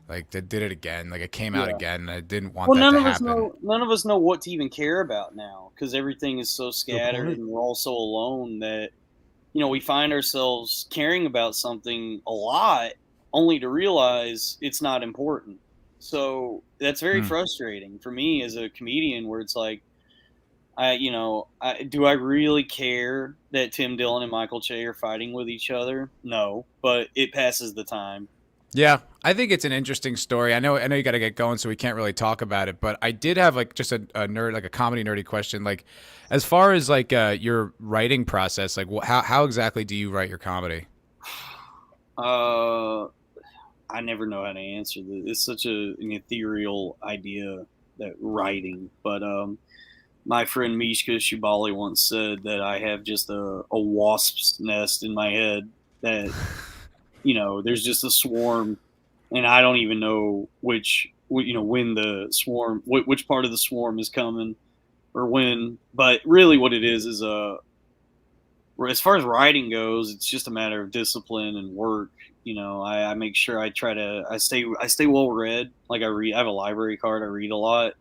Like they did it again. Like it came out again. I didn't want that to happen. None of us know what to even care about now, because everything is so scattered and we're all so alone that, you know, we find ourselves caring about something a lot only to realize it's not important. So that's very frustrating for me as a comedian, where it's like, do I really care that Tim Dillon and Michael Che are fighting with each other? No, but it passes the time. Yeah, I think it's an interesting story. I know you got to get going, so we can't really talk about it. But I did have like just a nerd, like a comedy nerdy question. Like, as far as like your writing process, like how exactly do you write your comedy? I never know how to answer this. It's such an ethereal idea, that writing. But my friend Mishka Shibali once said that I have just a wasp's nest in my head, that you know, there's just a swarm, and I don't even know when the swarm, which part of the swarm is coming or when. But really what it is as far as writing goes, it's just a matter of discipline and work. You know, I make sure I stay well read. Like I have a library card. I read a lot.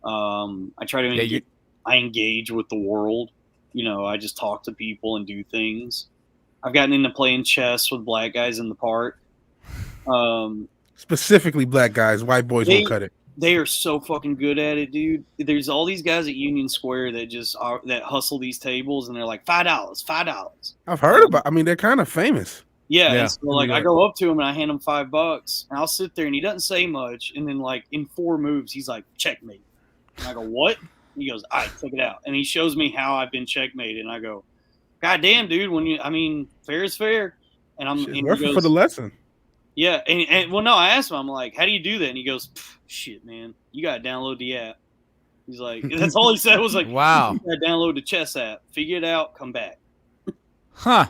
I try to I engage with the world. You know, I just talk to people and do things. I've gotten into playing chess with black guys in the park. Specifically black guys. White boys won't cut it. They are so fucking good at it, dude. There's all these guys at Union Square that hustle these tables, and they're like $5. I've heard about. I mean, they're kind of famous. Yeah. And so like I go up to him and I hand him $5, and I'll sit there and he doesn't say much, and then like in 4 moves he's like, checkmate. And I go, what? And he goes, all right, check it out. And he shows me how I've been checkmated, and I go, God damn, dude, fair is fair. And I'm working for the lesson. Yeah, and well, no, I asked him, I'm like, how do you do that? And he goes, shit, man, you gotta download the app. He's like, that's all he said was like, wow, you gotta download the chess app, figure it out, come back. Huh.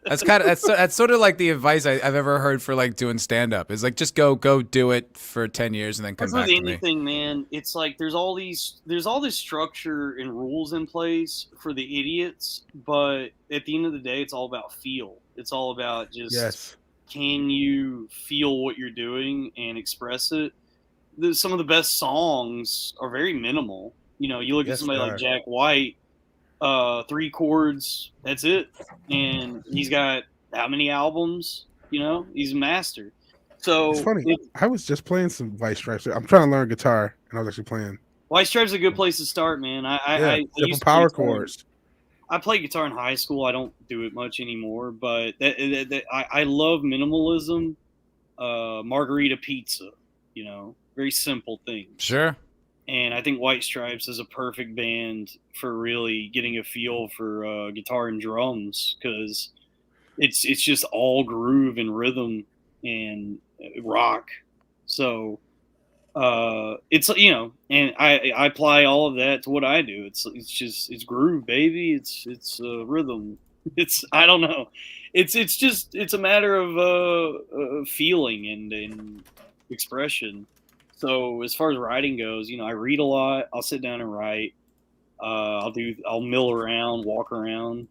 That's sort of like the advice I've ever heard for like doing stand up. Is like just go do it for 10 years and then come back to me. Anything, man. It's like there's all this structure and rules in place for the idiots, but at the end of the day, it's all about feel. It's all about just can you feel what you're doing and express it. Some of the best songs are very minimal. You know, you look at somebody like Jack White. 3 chords, that's it, and he's got how many albums? You know, he's a master. So it's funny. I was just playing some White Stripes. I'm trying to learn guitar, and I was actually playing. White Stripes is a good place to start, man. I used to power chords. I played guitar in high school. I don't do it much anymore, but I love minimalism. Margarita pizza, you know, very simple things. Sure. And I think White Stripes is a perfect band for really getting a feel for guitar and drums, because it's just all groove and rhythm and rock. So it's, you know, and I apply all of that to what I do. It's groove, baby. It's rhythm. I don't know. It's a matter of feeling and expression. So as far as writing goes, you know, I read a lot. I'll sit down and write. I'll mill around, walk around.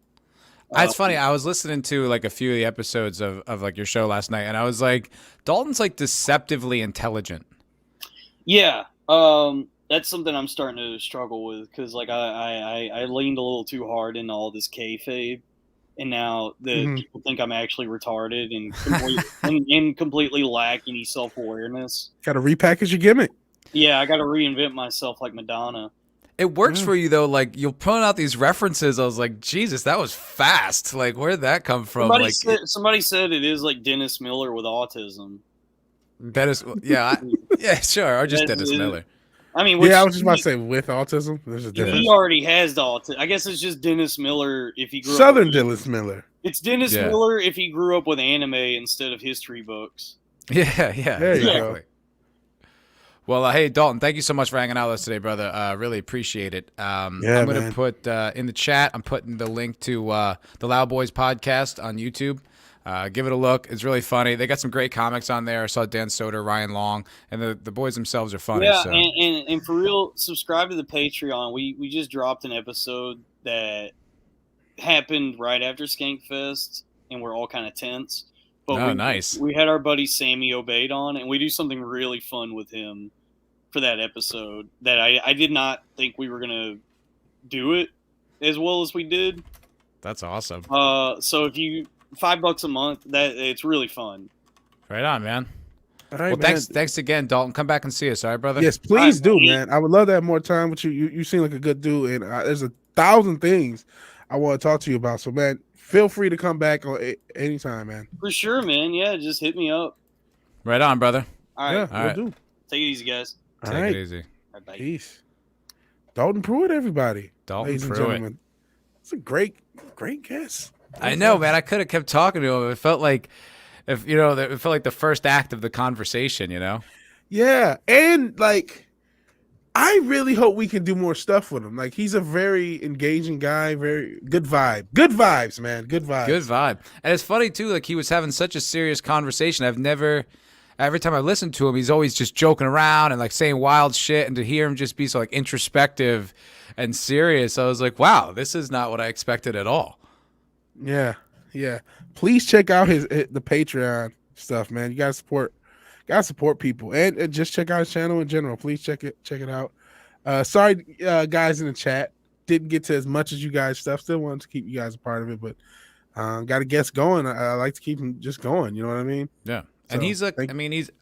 It's funny. I was listening to like a few of the episodes of like your show last night, and I was like, Dalton's like deceptively intelligent. Yeah, that's something I'm starting to struggle with because like I leaned a little too hard into all this kayfabe, and now the people think I'm actually retarded and completely lack any self awareness. Got to repackage your gimmick. Yeah, I got to reinvent myself like Madonna. It works for you though. Like you'll put out these references. I was like, Jesus, that was fast. Like where'd that come from? Somebody said it is like Dennis Miller with autism. Dennis, yeah, yeah, sure, or just Dennis Miller. I mean, I was just about to say with autism. There's a difference. He already has the autism. I guess it's just Dennis Miller if he grew Southern up Dennis Miller. It's Dennis Miller if he grew up with anime instead of history books. Yeah, there you go. Well, hey, Dalton, thank you so much for hanging out with us today, brother. Really appreciate it. I'm going to put in the chat, I'm putting the link to the Loud Boys podcast on YouTube. Give it a look. It's really funny. They got some great comics on there. I saw Dan Soder, Ryan Long, and the boys themselves are funny. Yeah, so. and for real, subscribe to the Patreon. We just dropped an episode that happened right after Skankfest, and we're all kind of tense. But nice. We had our buddy Sammy Obeid on, and we do something really fun with him for that episode that I did not think we were going to do it as well as we did. That's awesome. So if you $5 a month, that it's really fun. Right on, man. All right, well, thanks again, Dalton. Come back and see us, all right, brother? Yes, please do, man. I would love to have more time with you. You seem like a good dude, and there's 1,000 things I want to talk to you about. So, man, feel free to come back on anytime, man. For sure, man. Yeah, just hit me up. Right on, brother. All right. Yeah, we'll do. Take it easy, guys. Take it easy. Bye. Peace. Dalton Pruitt, everybody. Dalton Pruitt. It's a great guess. I know, man. I could have kept talking to him. It felt like, it felt like the first act of the conversation, you know? Yeah, and like, I really hope we can do more stuff with him. Like, he's a very engaging guy, very good vibe. Good vibes, man. Good vibes. Good vibe. And it's funny, too, like, he was having such a serious conversation. Every time I listen to him, he's always just joking around and, like, saying wild shit. And to hear him just be so, like, introspective and serious, I was like, wow, this is not what I expected at all. Yeah. Please check out the Patreon stuff, man. You gotta support people, and just check out his channel in general. Please check it out. Sorry, guys in the chat, didn't get to as much as you guys stuff. Still wanted to keep you guys a part of it, but got a guest going. I like to keep him just going. You know what I mean? Yeah. And so, he's like,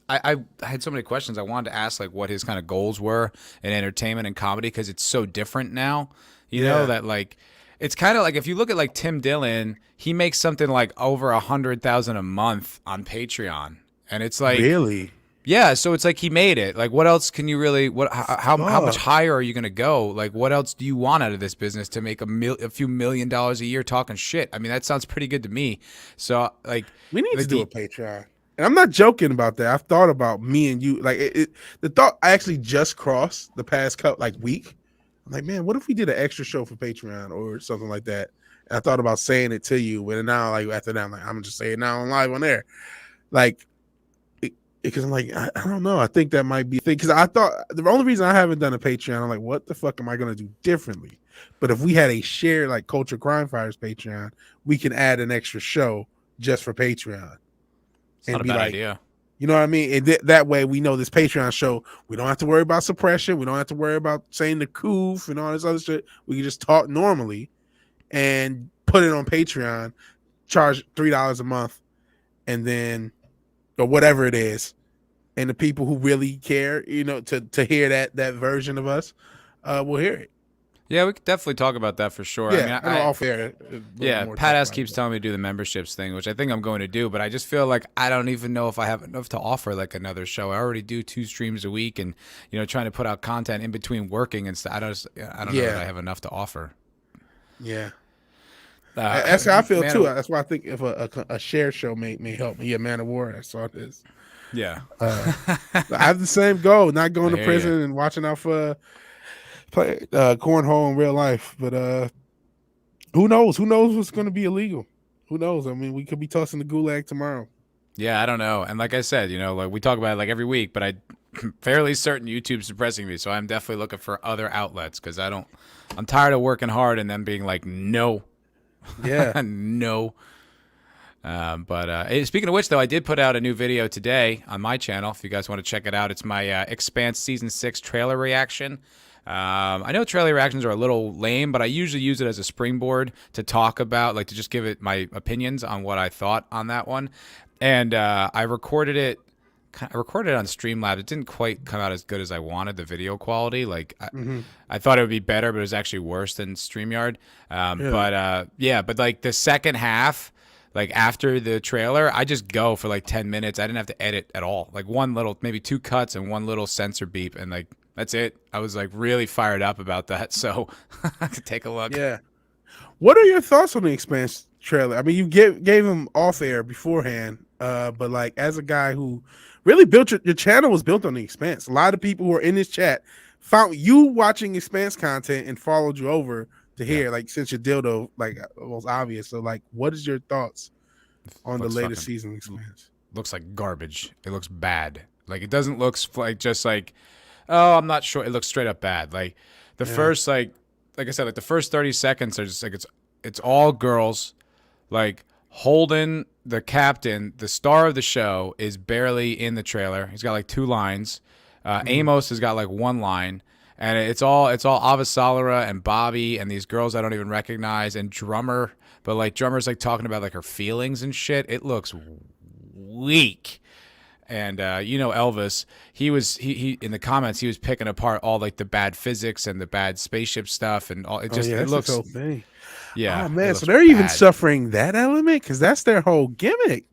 I had so many questions. I wanted to ask like what his kind of goals were in entertainment and comedy because it's so different now. You know that like. It's kind of like if you look at like Tim Dillon, he makes something like over $100,000 a month on Patreon, and it's like really, yeah. So it's like he made it. Like, what else can you really? How much higher are you going to go? Like, what else do you want out of this business to make a few $1 million a year talking shit? I mean, that sounds pretty good to me. So like, we need to do a Patreon, and I'm not joking about that. I've thought about me and you. Like, the thought I actually just crossed the past week. I'm like, man, what if we did an extra show for Patreon or something like that? And I thought about saying it to you, but now, like, after that, I'm like, I'm just saying it now on live on air. Like, because I'm like, I don't know. I think that might be a thing. Because I thought the only reason I haven't done a Patreon, I'm like, what the fuck am I going to do differently? But if we had a shared, like, Culture Crime Fighters Patreon, we can add an extra show just for Patreon. It's not a bad idea. You know what I mean? And that way we know this Patreon show, we don't have to worry about suppression. We don't have to worry about saying the coof and all this other shit. We can just talk normally and put it on Patreon, charge $3 a month, and then, or whatever it is. And the people who really care, to hear that version of us, will hear it. Yeah, we could definitely talk about that for sure. Yeah, I mean, off air. Yeah, Pat S keeps telling me to do the memberships thing, which I think I'm going to do, but I just feel like I don't even know if I have enough to offer like another show. I already do 2 streams a week, and trying to put out content in between working and stuff. I don't know if I have enough to offer. Yeah, that's how I feel too. That's why I think if a share show may help me. Yeah, Man of War. I saw this. Yeah, I have the same goal: not going to prison and watching out for. Play cornhole in real life, but who knows? Who knows what's going to be illegal? Who knows? I mean, we could be tossing the gulag tomorrow. Yeah, I don't know. And like I said, you know, like we talk about it like every week, but I'm fairly certain YouTube's suppressing me. So I'm definitely looking for other outlets because I'm tired of working hard and then being like, no, Yeah. no. Hey, speaking of which, though, I did put out a new video today on my channel. If you guys want to check it out, it's my Expanse Season 6 trailer reaction. I know trailer reactions are a little lame, but I usually use it as a springboard to talk about, like to just give it my opinions on what I thought on that one. And I recorded it. I recorded it on Streamlabs. It didn't quite come out as good as I wanted, the video quality. Like I thought it would be better, but it was actually worse than StreamYard. But like the second half, like after the trailer, I just go for like 10 minutes. I didn't have to edit at all. Like one little, maybe 2 cuts and one little censor beep, and like that's it. I was like really fired up about that. So I could take a look. Yeah. What are your thoughts on the Expanse trailer? I mean, you gave him off air beforehand, but like as a guy who really built your channel was built on the Expanse. A lot of people who are in this chat found you watching Expanse content and followed you over to here, like since your dildo like was obvious. So like, what is your thoughts on the latest season of Expanse? Looks like garbage. It looks bad. Like it doesn't look like just like, oh, I'm not sure. It looks straight up bad. Like the first like I said, like the first 30 seconds are just like it's all girls. Like Holden, the captain, the star of the show, is barely in the trailer. He's got like 2 lines. Amos has got like 1 line. And it's all Avasarala and Bobby and these girls I don't even recognize and Drummer, but like Drummer's like talking about like her feelings and shit. It looks weak. And you know Elvis, he in the comments he was picking apart all like the bad physics and the bad spaceship stuff and all. It just it looks. Whole thing. Yeah. Oh man, so they're even suffering that element because that's their whole gimmick.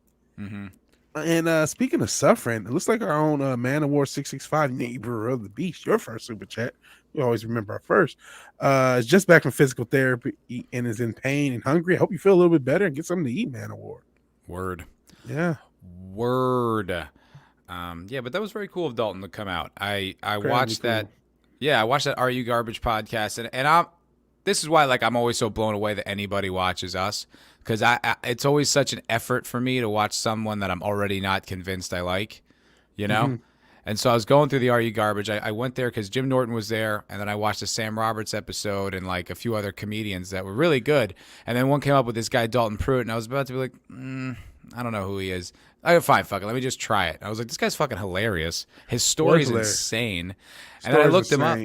And speaking of suffering, it looks like our own Man of War 665 neighbor of the beast, your first super chat. We always remember our first. Is just back from physical therapy and is in pain and hungry. I hope you feel a little bit better and get something to eat, Man of War. Word. Yeah. Word. Yeah, but that was very cool of Dalton to come out. I watched that. Yeah, I watched that Are You Garbage podcast, and this is why like I'm always so blown away that anybody watches us, because it's always such an effort for me to watch someone that I'm already not convinced I like, you know. And so I was going through the Are You Garbage. I went there because Jim Norton was there, and then I watched the Sam Roberts episode and like a few other comedians that were really good. And then one came up with this guy Dalton Pruitt, and I was about to be like, I don't know who he is. Fine, fuck it. Let me just try it. I was like, this guy's fucking hilarious. His story's insane. And then I looked him up.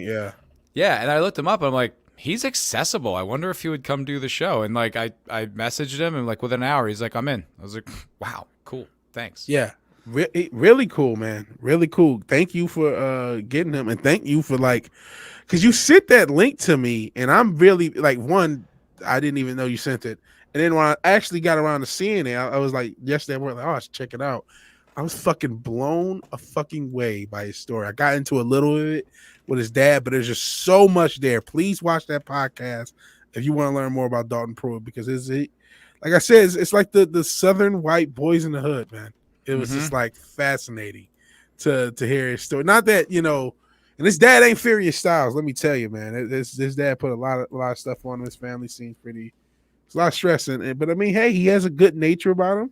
Yeah, and I looked him up, and I'm like, he's accessible. I wonder if he would come do the show. And like I messaged him, and like within an hour, he's like, I'm in. I was like, wow, cool, thanks. Yeah, really cool, man. Really cool. Thank you for getting him, and thank you for like, because you sent that link to me, and I'm really like, one, I didn't even know you sent it. And then when I actually got around to seeing it, I was like, yesterday, we're like, oh, I should check it out. I was fucking blown a fucking way by his story. I got into a little of it with his dad, but there's just so much there. Please watch that podcast if you want to learn more about Dalton Pruitt, because like I said, it's like the Southern white boys in the hood, man. It was just like fascinating to hear his story. Not that, you know, and his dad ain't Furious Styles, let me tell you, man. His dad put a lot of stuff on him. His family seems pretty. It's a lot of stress in it, but I mean, hey, he has a good nature about him.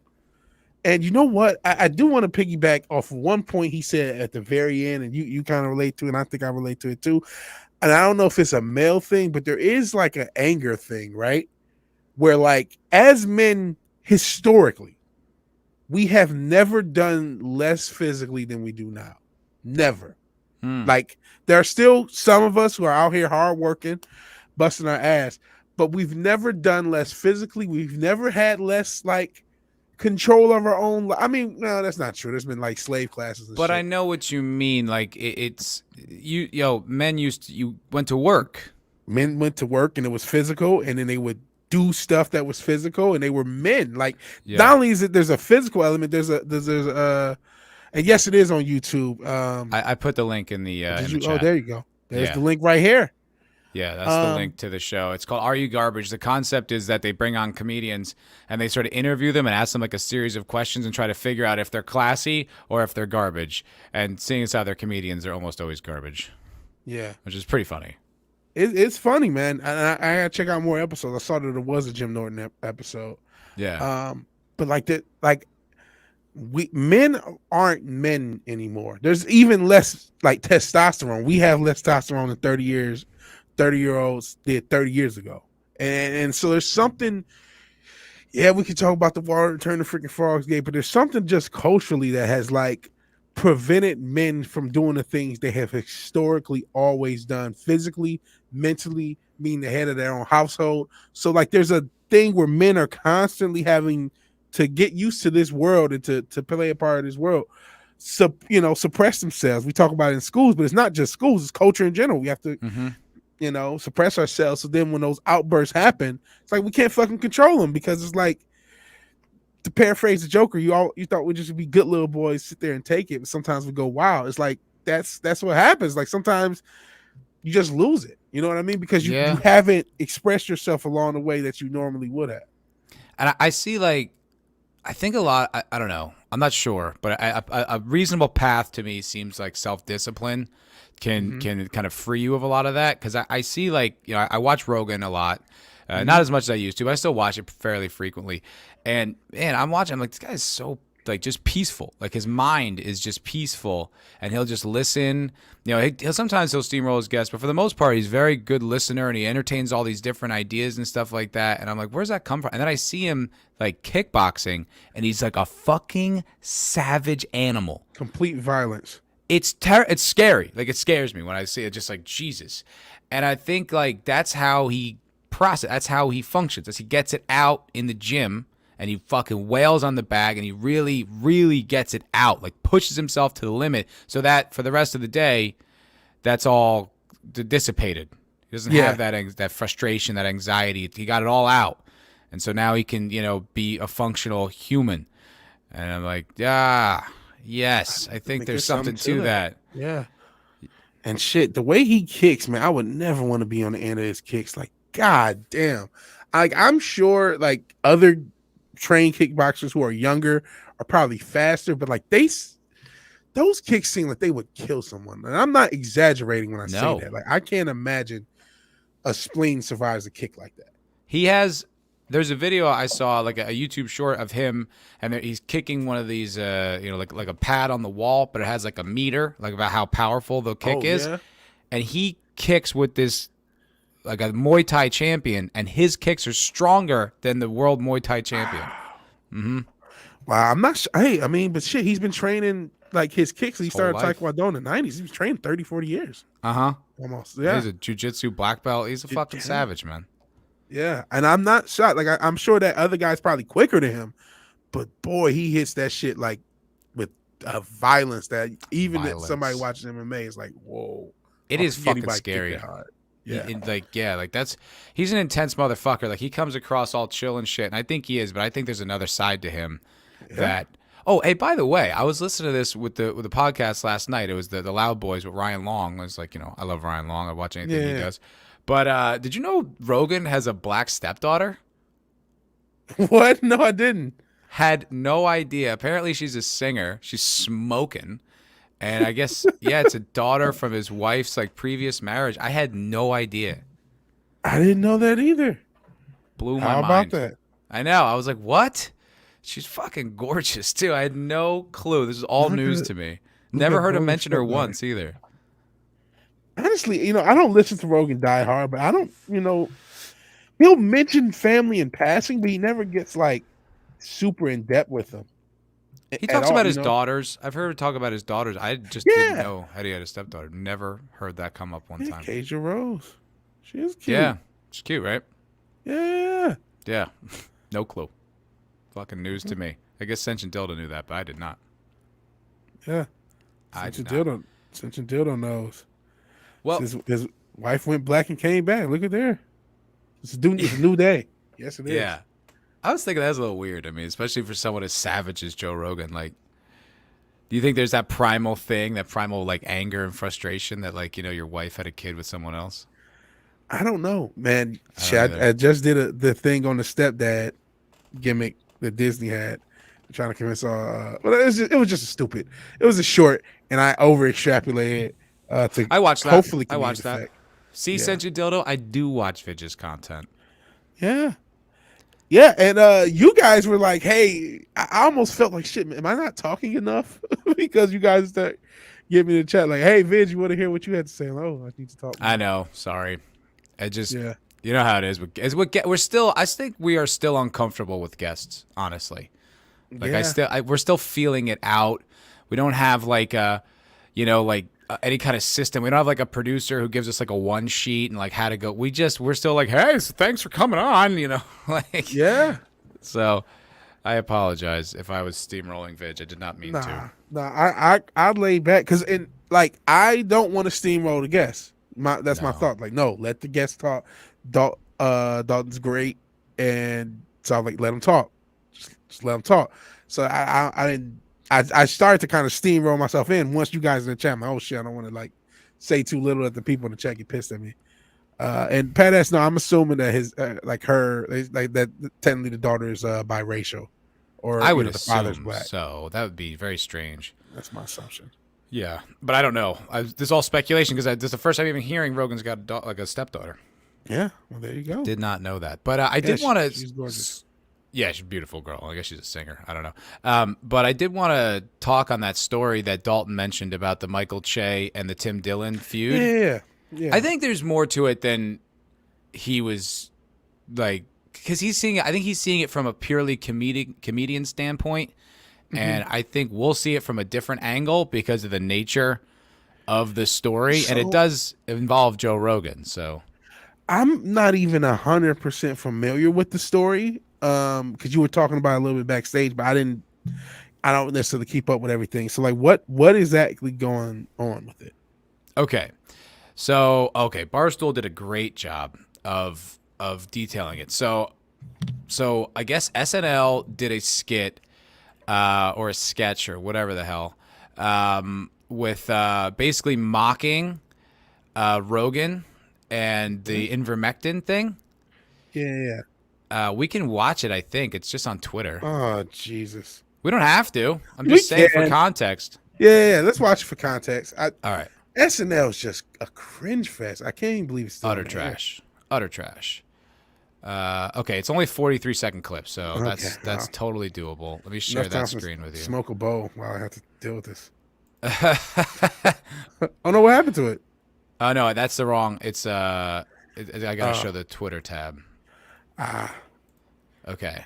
And you know what? I do want to piggyback off one point he said at the very end, and you kind of relate to it, and I think I relate to it too. And I don't know if it's a male thing, but there is like an anger thing, right? Where like as men, historically, we have never done less physically than we do now. Never. Like there are still some of us who are out here hard working, busting our ass, but we've never done less physically. We've never had less like control of our own. I mean, no, that's not true. There's been like slave classes and but shit. I know what you mean. Like men you went to work. Men went to work and it was physical, and then they would do stuff that was physical, and they were men. Like not only is it there's a physical element, there's and yes, it is on YouTube. I put the link in the, in the chat. Oh, there you go. There's the link right here. Yeah, that's the link to the show. It's called Are You Garbage? The concept is that they bring on comedians and they sort of interview them and ask them like a series of questions and try to figure out if they're classy or if they're garbage. And seeing as how they're comedians, they're almost always garbage. Yeah. Which is pretty funny. It's funny, man. I gotta check out more episodes. I saw that there was a Jim Norton episode. Yeah. But like that, like men aren't men anymore. There's even less like testosterone. We have less testosterone than 30-year-olds did 30 years ago. And so there's something, yeah, we could talk about the water turn the freaking frogs gay, but there's something just culturally that has like prevented men from doing the things they have historically always done, physically, mentally, being the head of their own household. So like there's a thing where men are constantly having to get used to this world and to play a part of this world. Suppress themselves. We talk about it in schools, but it's not just schools, it's culture in general. We have to suppress ourselves. So then when those outbursts happen, it's like we can't fucking control them, because it's like, to paraphrase the Joker, you thought we'd just be good little boys, sit there and take it, but sometimes we go wild. It's like that's what happens. Like sometimes you just lose it. You know what I mean? Because you haven't expressed yourself along the way that you normally would have. And I see, like, I think a lot, I don't know, I'm not sure, but a reasonable path to me seems like self-discipline can kind of free you of a lot of that. Because I see, like, I watch Rogan a lot. Not as much as I used to, but I still watch it fairly frequently. And man, I'm like, this guy is so like just peaceful. Like his mind is just peaceful, and he'll just listen. He'll sometimes steamroll his guests, but for the most part, he's a very good listener, and he entertains all these different ideas and stuff like that. And I'm like, where's that come from? And then I see him like kickboxing, and he's like a fucking savage animal. Complete violence. It's scary. Like it scares me when I see it. Just like Jesus. And I think like that's how he that's how he functions, as he gets it out in the gym, and he fucking wails on the bag, and he really, really gets it out, like pushes himself to the limit, so that for the rest of the day, that's all dissipated. He doesn't have that frustration, that anxiety. He got it all out, and so now he can, be a functional human. And I'm like, yes, I think there's something to that. Yeah. And shit, the way he kicks, man, I would never want to be on the end of his kicks. Like, God damn. Like, I'm sure like other trained kickboxers who are younger are probably faster, but like those kicks seem like they would kill someone. And I'm not exaggerating when I say that. Like, I can't imagine a spleen survives a kick like that. There's a video I saw, like a YouTube short of him, and he's kicking one of these, like a pad on the wall, but it has like a meter, like about how powerful the kick is. Yeah. And he kicks with this, like a Muay Thai champion, and his kicks are stronger than the world Muay Thai champion. Mm-hmm. Wow, I'm not sure. Hey, I mean, but shit, he's been training like his kicks. He started Taekwondo in the 90s. He was training 30, 40 years. Uh-huh. Almost, yeah. He's a jiu-jitsu black belt. He's a fucking savage, man. Yeah, and I'm not shocked. Like, I'm sure that other guy's probably quicker than him, but boy, he hits that shit like with violence that even somebody watching MMA is like, whoa. It is fucking scary. Yeah. He's an intense motherfucker. Like, he comes across all chill and shit, and I think he is, but I think there's another side to him that. Oh, hey, by the way, I was listening to this with the podcast last night. It was the Loud Boys with Ryan Long. I was like, I love Ryan Long. I watch anything he does. But did you know Rogan has a black stepdaughter? What? No, I didn't. Had no idea. Apparently, she's a singer. She's smoking. And I guess, it's a daughter from his wife's like previous marriage. I had no idea. I didn't know that either. Blew my mind. How about that? I know. I was like, what? She's fucking gorgeous, too. I had no clue. This is all news to me. Never heard him mention her once either. Honestly, I don't listen to Rogan die hard, but I don't, he'll mention family in passing, but he never gets like super in depth with them. He talks about his daughters. I've heard him talk about his daughters. I just didn't know how he had a stepdaughter. Never heard that come up one time. Kasia Rose. She is cute. Yeah. She's cute, right? Yeah. Yeah. No clue. Fucking news to me. I guess Senshin Dildo knew that, but I did not. Yeah. Senshin Dildo knows. Well, his wife went black and came back. Look at there. It's a new day. Yes, it is. Yeah. I was thinking that's a little weird. I mean, especially for someone as savage as Joe Rogan. Like, do you think there's that primal thing, that primal like anger and frustration that like, your wife had a kid with someone else? I don't know, man. I just did the thing on the stepdad gimmick that Disney had, trying to convince but it was just stupid. It was a short, and I over extrapolated. I watched that. Hopefully, I watched that. Sent you Dildo. I do watch Vidge's content. Yeah. Yeah, and you guys were like, "Hey," I almost felt like shit. Man, am I not talking enough? Because you guys start giving me the chat like, "Hey, Vid, you want to hear what you had to say?" Like, oh, I need to talk more. I know. Sorry. I just, Yeah. you know how it is. We're still. I think we are still uncomfortable with guests. Honestly, like we're still feeling it out. We don't have like any kind of system. We don't have like a producer who gives us like a one sheet and like how to go. We're still like, hey, so thanks for coming on. Like Yeah. So, I apologize if I was steamrolling Vidge. I did not mean to. Nah. I laid back because I don't want to steamroll the guests. That's my thought. Like, no, let the guests talk. Dalton's great, and so I'm like, let him talk. Just let him talk. So I didn't. I started to kind of steamroll myself in once you guys in the chat. I'm like, oh shit, I don't want to like say too little that the people in the chat get pissed at me. And Pat S, no, I'm assuming that his that technically the daughter is biracial, or I would the father's assume black. so. That would be very strange. That's my assumption. Yeah, but I don't know. This is all speculation because this is the first time even hearing Rogan's got a stepdaughter. Yeah, well there you go. Did not know that, but I did want to. She's gorgeous. Yeah, she's a beautiful girl. I guess she's a singer. I don't know. But I did want to talk on that story that Dalton mentioned about the Michael Che and the Tim Dillon feud. Yeah. I think there's more to it than he was like, because he's seeing it. I think he's seeing it from a purely comedian standpoint, and I think we'll see it from a different angle because of the nature of the story, and it does involve Joe Rogan. So I'm not even 100% familiar with the story. Because you were talking about it a little bit backstage, but I don't necessarily keep up with everything. So like what is actually going on with it? Okay. So Barstool did a great job of detailing it. So I guess SNL did a skit or a sketch or whatever the hell with basically mocking Rogan and the ivermectin thing. Yeah. We can watch it, I think. It's just on Twitter. Oh, Jesus. We don't have to. I'm just saying for context. Yeah. Let's watch it for context. All right. SNL is just a cringe fest. I can't even believe it's still Utter trash. Okay, it's only a 43-second clip, so that's totally doable. Let me share that screen with you. Smoke a bowl while I have to deal with this. Oh, no, what happened to it? Oh, no, that's the wrong. It's I got to show the Twitter tab. Okay.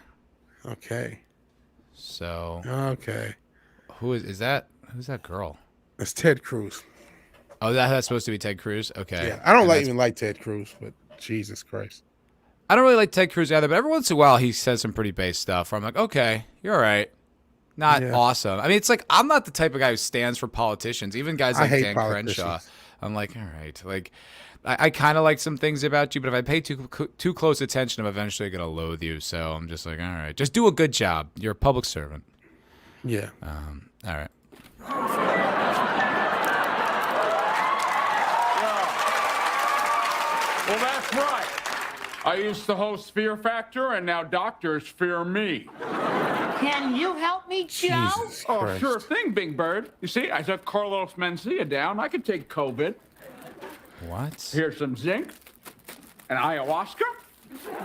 So. Okay. Who's that girl? It's Ted Cruz. Oh, that's supposed to be Ted Cruz? Okay. Yeah, I don't even like Ted Cruz, but Jesus Christ. I don't really like Ted Cruz either, but every once in a while he says some pretty base stuff where I'm like, okay, you're all right. Not awesome. I mean, it's like, I'm not the type of guy who stands for politicians. Even guys like Dan Crenshaw. I'm like, all right. Like, I kind of like some things about you, but if I pay too close attention, I'm eventually going to loathe you. So I'm just like, all right, just do a good job. You're a public servant. Yeah. All right. Well, that's right. I used to host Fear Factor, and now doctors fear me. Can you help me, Joe? Oh, sure thing, Big Bird. You see, I took Carlos Mencia down. I could take COVID. What? Here's some zinc, an ayahuasca,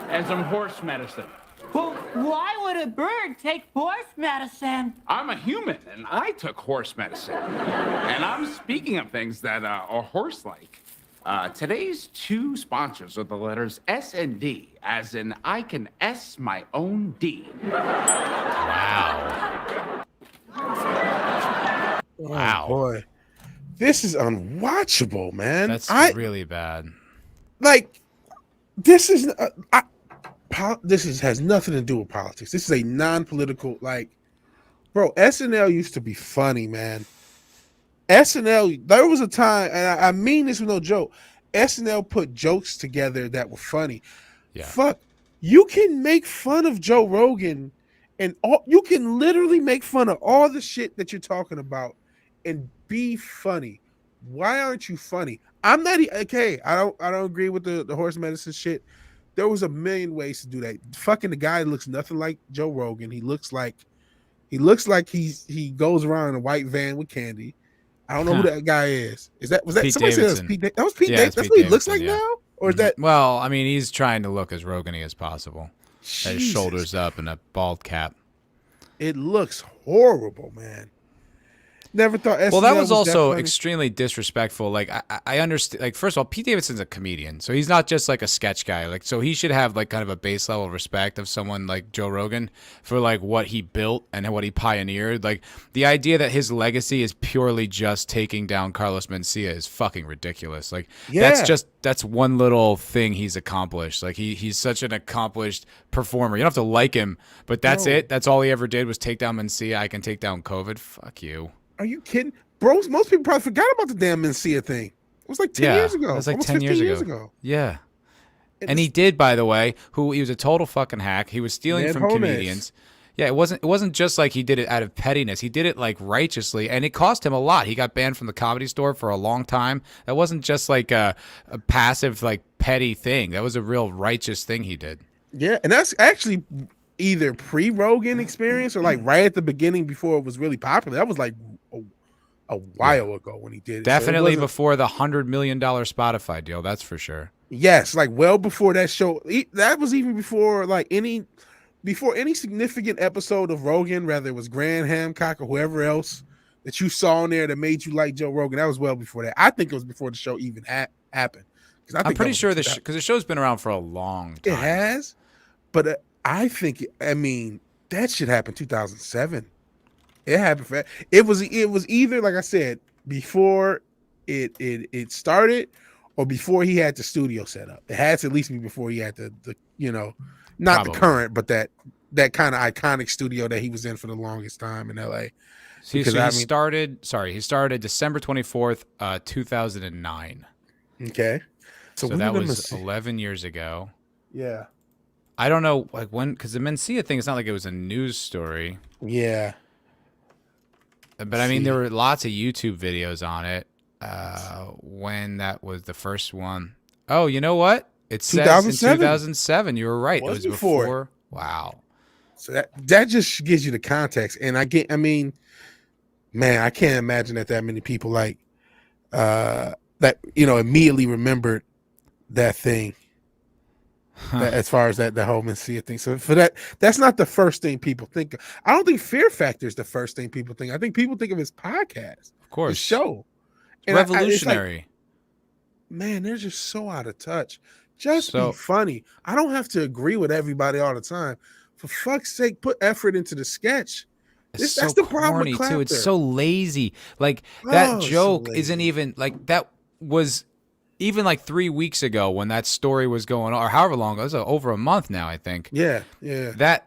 and some horse medicine. Well, why would a bird take horse medicine? I'm a human, and I took horse medicine. And I'm speaking of things that are horse-like. Today's two sponsors are the letters S and D, as in I can S my own D. Wow. Oh, boy. This is unwatchable, man. That's really bad. Like, this is has nothing to do with politics. This is a non-political, like, bro, SNL used to be funny, man. SNL, there was a time, and I mean this with no joke, SNL put jokes together that were funny. Yeah. Fuck, you can make fun of Joe Rogan, and you can literally make fun of all the shit that you're talking about and be funny. Why aren't you funny? I'm not okay. I don't agree with the horse medicine shit. There was a million ways to do that. Fucking the guy looks nothing like Joe Rogan. He looks like he goes around in a white van with candy. I don't know who that guy is. Was that Pete somebody Davidson. said Pete? That was Pete Yeah, Davidson. That's Pete what he looks like Davidson, now, or is that? Well, I mean, he's trying to look as Rogan-y as possible. His Jesus. shoulders up and a bald cap. It looks horrible, man. Never thought SNL Well, that was that also funny. extremely disrespectful. Like, I understand. Like, first of all, Pete Davidson's a comedian, so he's not just like a sketch guy. Like, so he should have like kind of a base level of respect of someone like Joe Rogan for like what he built and what he pioneered. Like, the idea that his legacy is purely just taking down Carlos Mencia is fucking ridiculous. Like, Yeah. that's one little thing he's accomplished. Like, he's such an accomplished performer. You don't have to like him, but that's No. it. That's all he ever did was take down Mencia. I can take down COVID. Fuck you. Are you kidding? Bro, most people probably forgot about the damn Mencia thing. It was like 10 years ago. It was like Almost 10 years 15 ago. years ago. Yeah. It And was- he did, by the way, he was a total fucking hack. He was stealing Ned from Holmes. comedians. Yeah, it wasn't just like he did it out of pettiness. He did it like righteously, and it cost him a lot. He got banned from the Comedy Store for a long time. That wasn't just like a passive, like petty thing. That was a real righteous thing he did. Yeah, and that's actually either pre-Rogan experience or like right at the beginning before it was really popular. That was like a while ago when he did it. So it Definitely wasn't- before the $100 million Spotify deal. That's for sure. Yes, like well before that show. That was even before like any significant episode of Rogan, whether it was Graham Hancock or whoever else that you saw on there that made you like Joe Rogan. That was well before that. I think it was before the show even happened. I'm pretty sure because the show's been around for a long time. It has, but I think that shit happened 2007. It happened. It was either like I said before it started or before he had the studio set up. It had to at least be before he had the not Probably. the current, but that kind of iconic studio that he was in for the longest time in LA. He started December 24th, 2009. Okay, So when that did was Mencia- 11 years ago. yeah, I don't know, like when, because the Mencia thing, it's not like it was a news story. yeah. But I mean, there were lots of YouTube videos on it when that was the first one. Oh, you know what? It says in 2007? 2007. You were right. Was it was before. before. Wow. So that just gives you the context, and I can't imagine that many people like that immediately remembered that thing. That, as far as the whole Mencia thing. So for that's not the first thing people think of. I don't think Fear Factor is the first thing people think. I think people think of his podcast, Of course. his show. It's revolutionary. Man, they're just so out of touch. Just So- be funny. I don't have to agree with everybody all the time. For fuck's sake, put effort into the sketch. It's That's so the problem with corny too. It's Clapter. so lazy. Like Oh, that it's so joke lazy. isn't even like that was even like 3 weeks ago when that story was going on, or however long ago. It was over a month now, I think. Yeah. That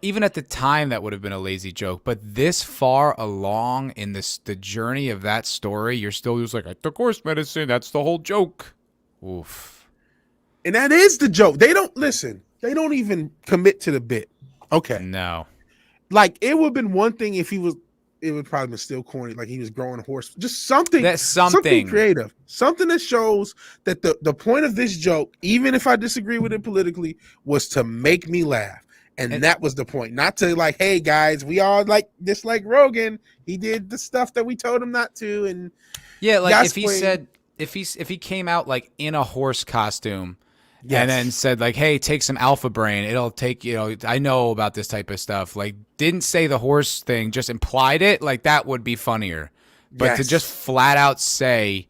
even at the time that would have been a lazy joke, but this far along in the journey of that story, you're still just like, I took horse medicine. That's the whole joke. Oof. And that is the joke. They don't listen. They don't even commit to the bit. Okay. No. Like it would have been one thing if it would probably been still corny, like he was growing a horse. Just something. That's something. creative. Something that shows that the point of this joke, even if I disagree with it politically, was to make me laugh. And that was the point. Not to like, hey guys, we all dislike Rogan. He did the stuff that we told him not to. And Yeah, like that's if he when- said if he came out like in a horse costume Yes. and then said like, hey, take some Alpha Brain. It'll take, I know about this type of stuff. Like didn't say the horse thing, just implied it. Like that would be funnier. But to Yes. just flat out say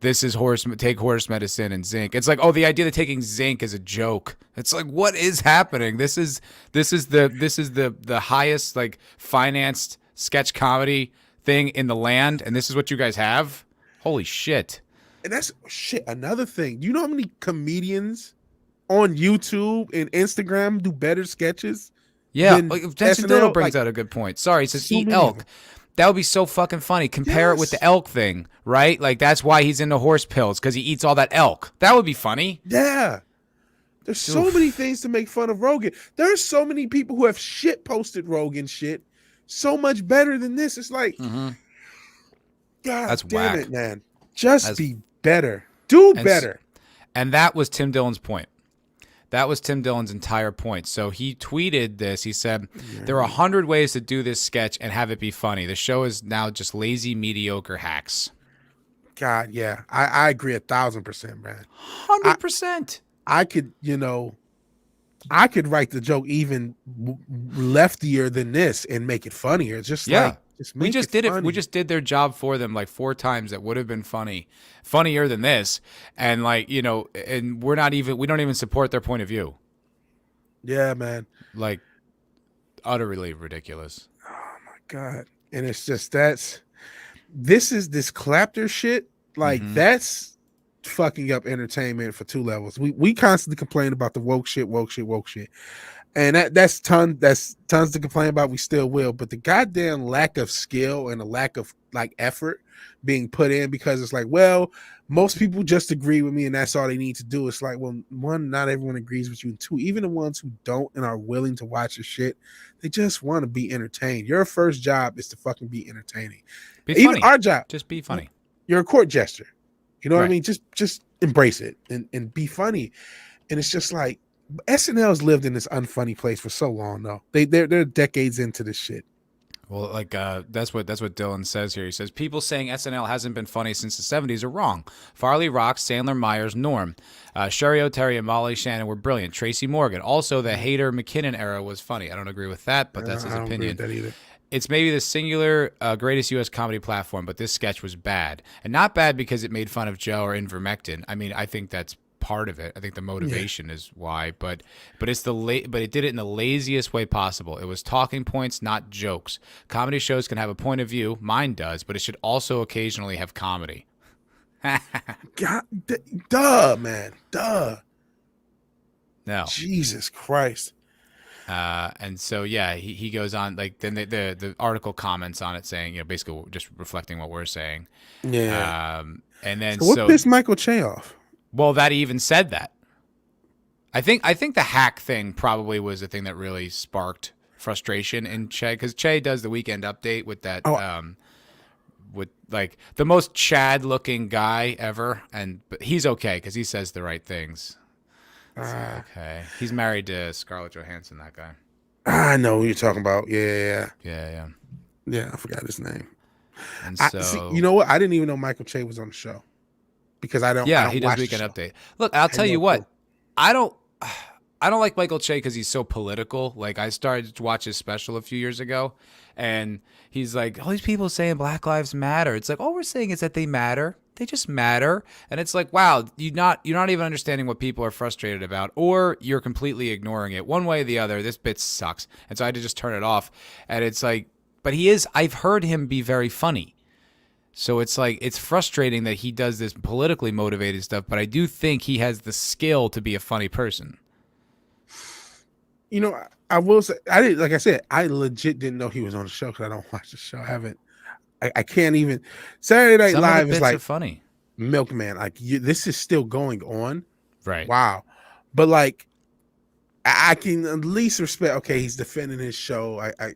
this is take horse medicine and zinc. It's like, oh, the idea that taking zinc is a joke. It's like, what is happening? This is the highest like financed sketch comedy thing in the land, and this is what you guys have? Holy shit. And that's shit. Another thing. Do you know how many comedians on YouTube and Instagram do better sketches? Yeah, Then like, Jensen SNL, Doodle brings like, out a good point. Sorry, he says so eat many of elk. them. That would be so fucking funny. Compare it with Yes. the elk thing, right? Like that's why he's into horse pills, because he eats all that elk. That would be funny. Yeah. There's so many things to make fun of Rogan. There's so many people who have shit posted Rogan shit so much better than this. It's like, God That's damn whack. it, man. Just That's- be better. Do And better. And that was Tim Dillon's point. That was Tim Dillon's entire point. So he tweeted this. He said, there are 100 ways to do this sketch and have it be funny. The show is now just lazy, mediocre hacks. God, yeah. I agree 1,000%, man. 100%. I could, I could write the joke even leftier than this and make it funnier. Just Yeah. just We make just it did it. funny. We just did their job for them like 4 times. That would have been funnier than this. And like, and we don't even support their point of view. Yeah, man. Like utterly ridiculous. Oh my God. And it's just this clapter shit. Like that's fucking up entertainment for 2 levels. We constantly complain about the woke shit. And that's tons to complain about. We still will, but the goddamn lack of skill and the lack of like effort being put in, because it's like, well, most people just agree with me and that's all they need to do. It's like, well, 1, not everyone agrees with you, and 2, even the ones who don't and are willing to watch your shit, they just want to be entertained. Your first job is to fucking be entertaining. Even Funny. our job, Just be funny. you're a court jester. You know what I Right. mean? Just embrace it and be funny. And it's just like SNL's lived in this unfunny place for so long though. They're decades into this shit. Well, like that's what Dylan says here. He says people saying SNL hasn't been funny since the 70s are wrong. Farley, Rock, Sandler, Myers, Norm, Sherry Terry, and Molly Shannon were brilliant. Tracy Morgan. Also, the Hader McKinnon era was funny. I don't agree with that, but that's his I don't agree opinion. with that either. It's maybe the singular greatest U.S. comedy platform, but this sketch was bad. And not bad because it made fun of Joe or Invermectin. I mean, I think that's part of it. I think the motivation is why, but it's but it did it in the laziest way possible. It was talking points, not jokes. Comedy shows can have a point of view. Mine does, but it should also occasionally have comedy. God, duh, man. Duh. No. Jesus Christ. And so, yeah, he goes on, like, then the article comments on it saying, basically just reflecting what we're saying. Yeah. And then So what pissed Michael Che off? Well, that he even said that. I think the hack thing probably was the thing that really sparked frustration in Che, because Che does the Weekend Update with that, with like the most Chad looking guy ever, but he's okay because he says the right things. Okay, he's married to Scarlett Johansson. That guy. I know who you're talking about. Yeah. I forgot his name. And so, see, you know what? I didn't even know Michael Che was on the show because I don't. Yeah, I don't he does watch Weekend the show. Update. Look, I'll tell you what. I don't like Michael Che because he's so political. Like, I started to watch his special a few years ago, and he's like, all these people saying Black Lives Matter. It's like, all we're saying is that they matter. They just matter. And it's like, wow, you're not even understanding what people are frustrated about, or you're completely ignoring it. One way or the other, this bit sucks. And so I had to just turn it off. And it's like, but I've heard him be very funny. So it's like, it's frustrating that he does this politically motivated stuff, but I do think he has the skill to be a funny person. You know, I will say, like I said, I legit didn't know he was on the show because I don't watch the show. I can't even. Saturday Night Some Live of the is bits like are funny. Milkman. Like this is still going on. Right. Wow. But like, I can at least respect. Okay, he's defending his show. I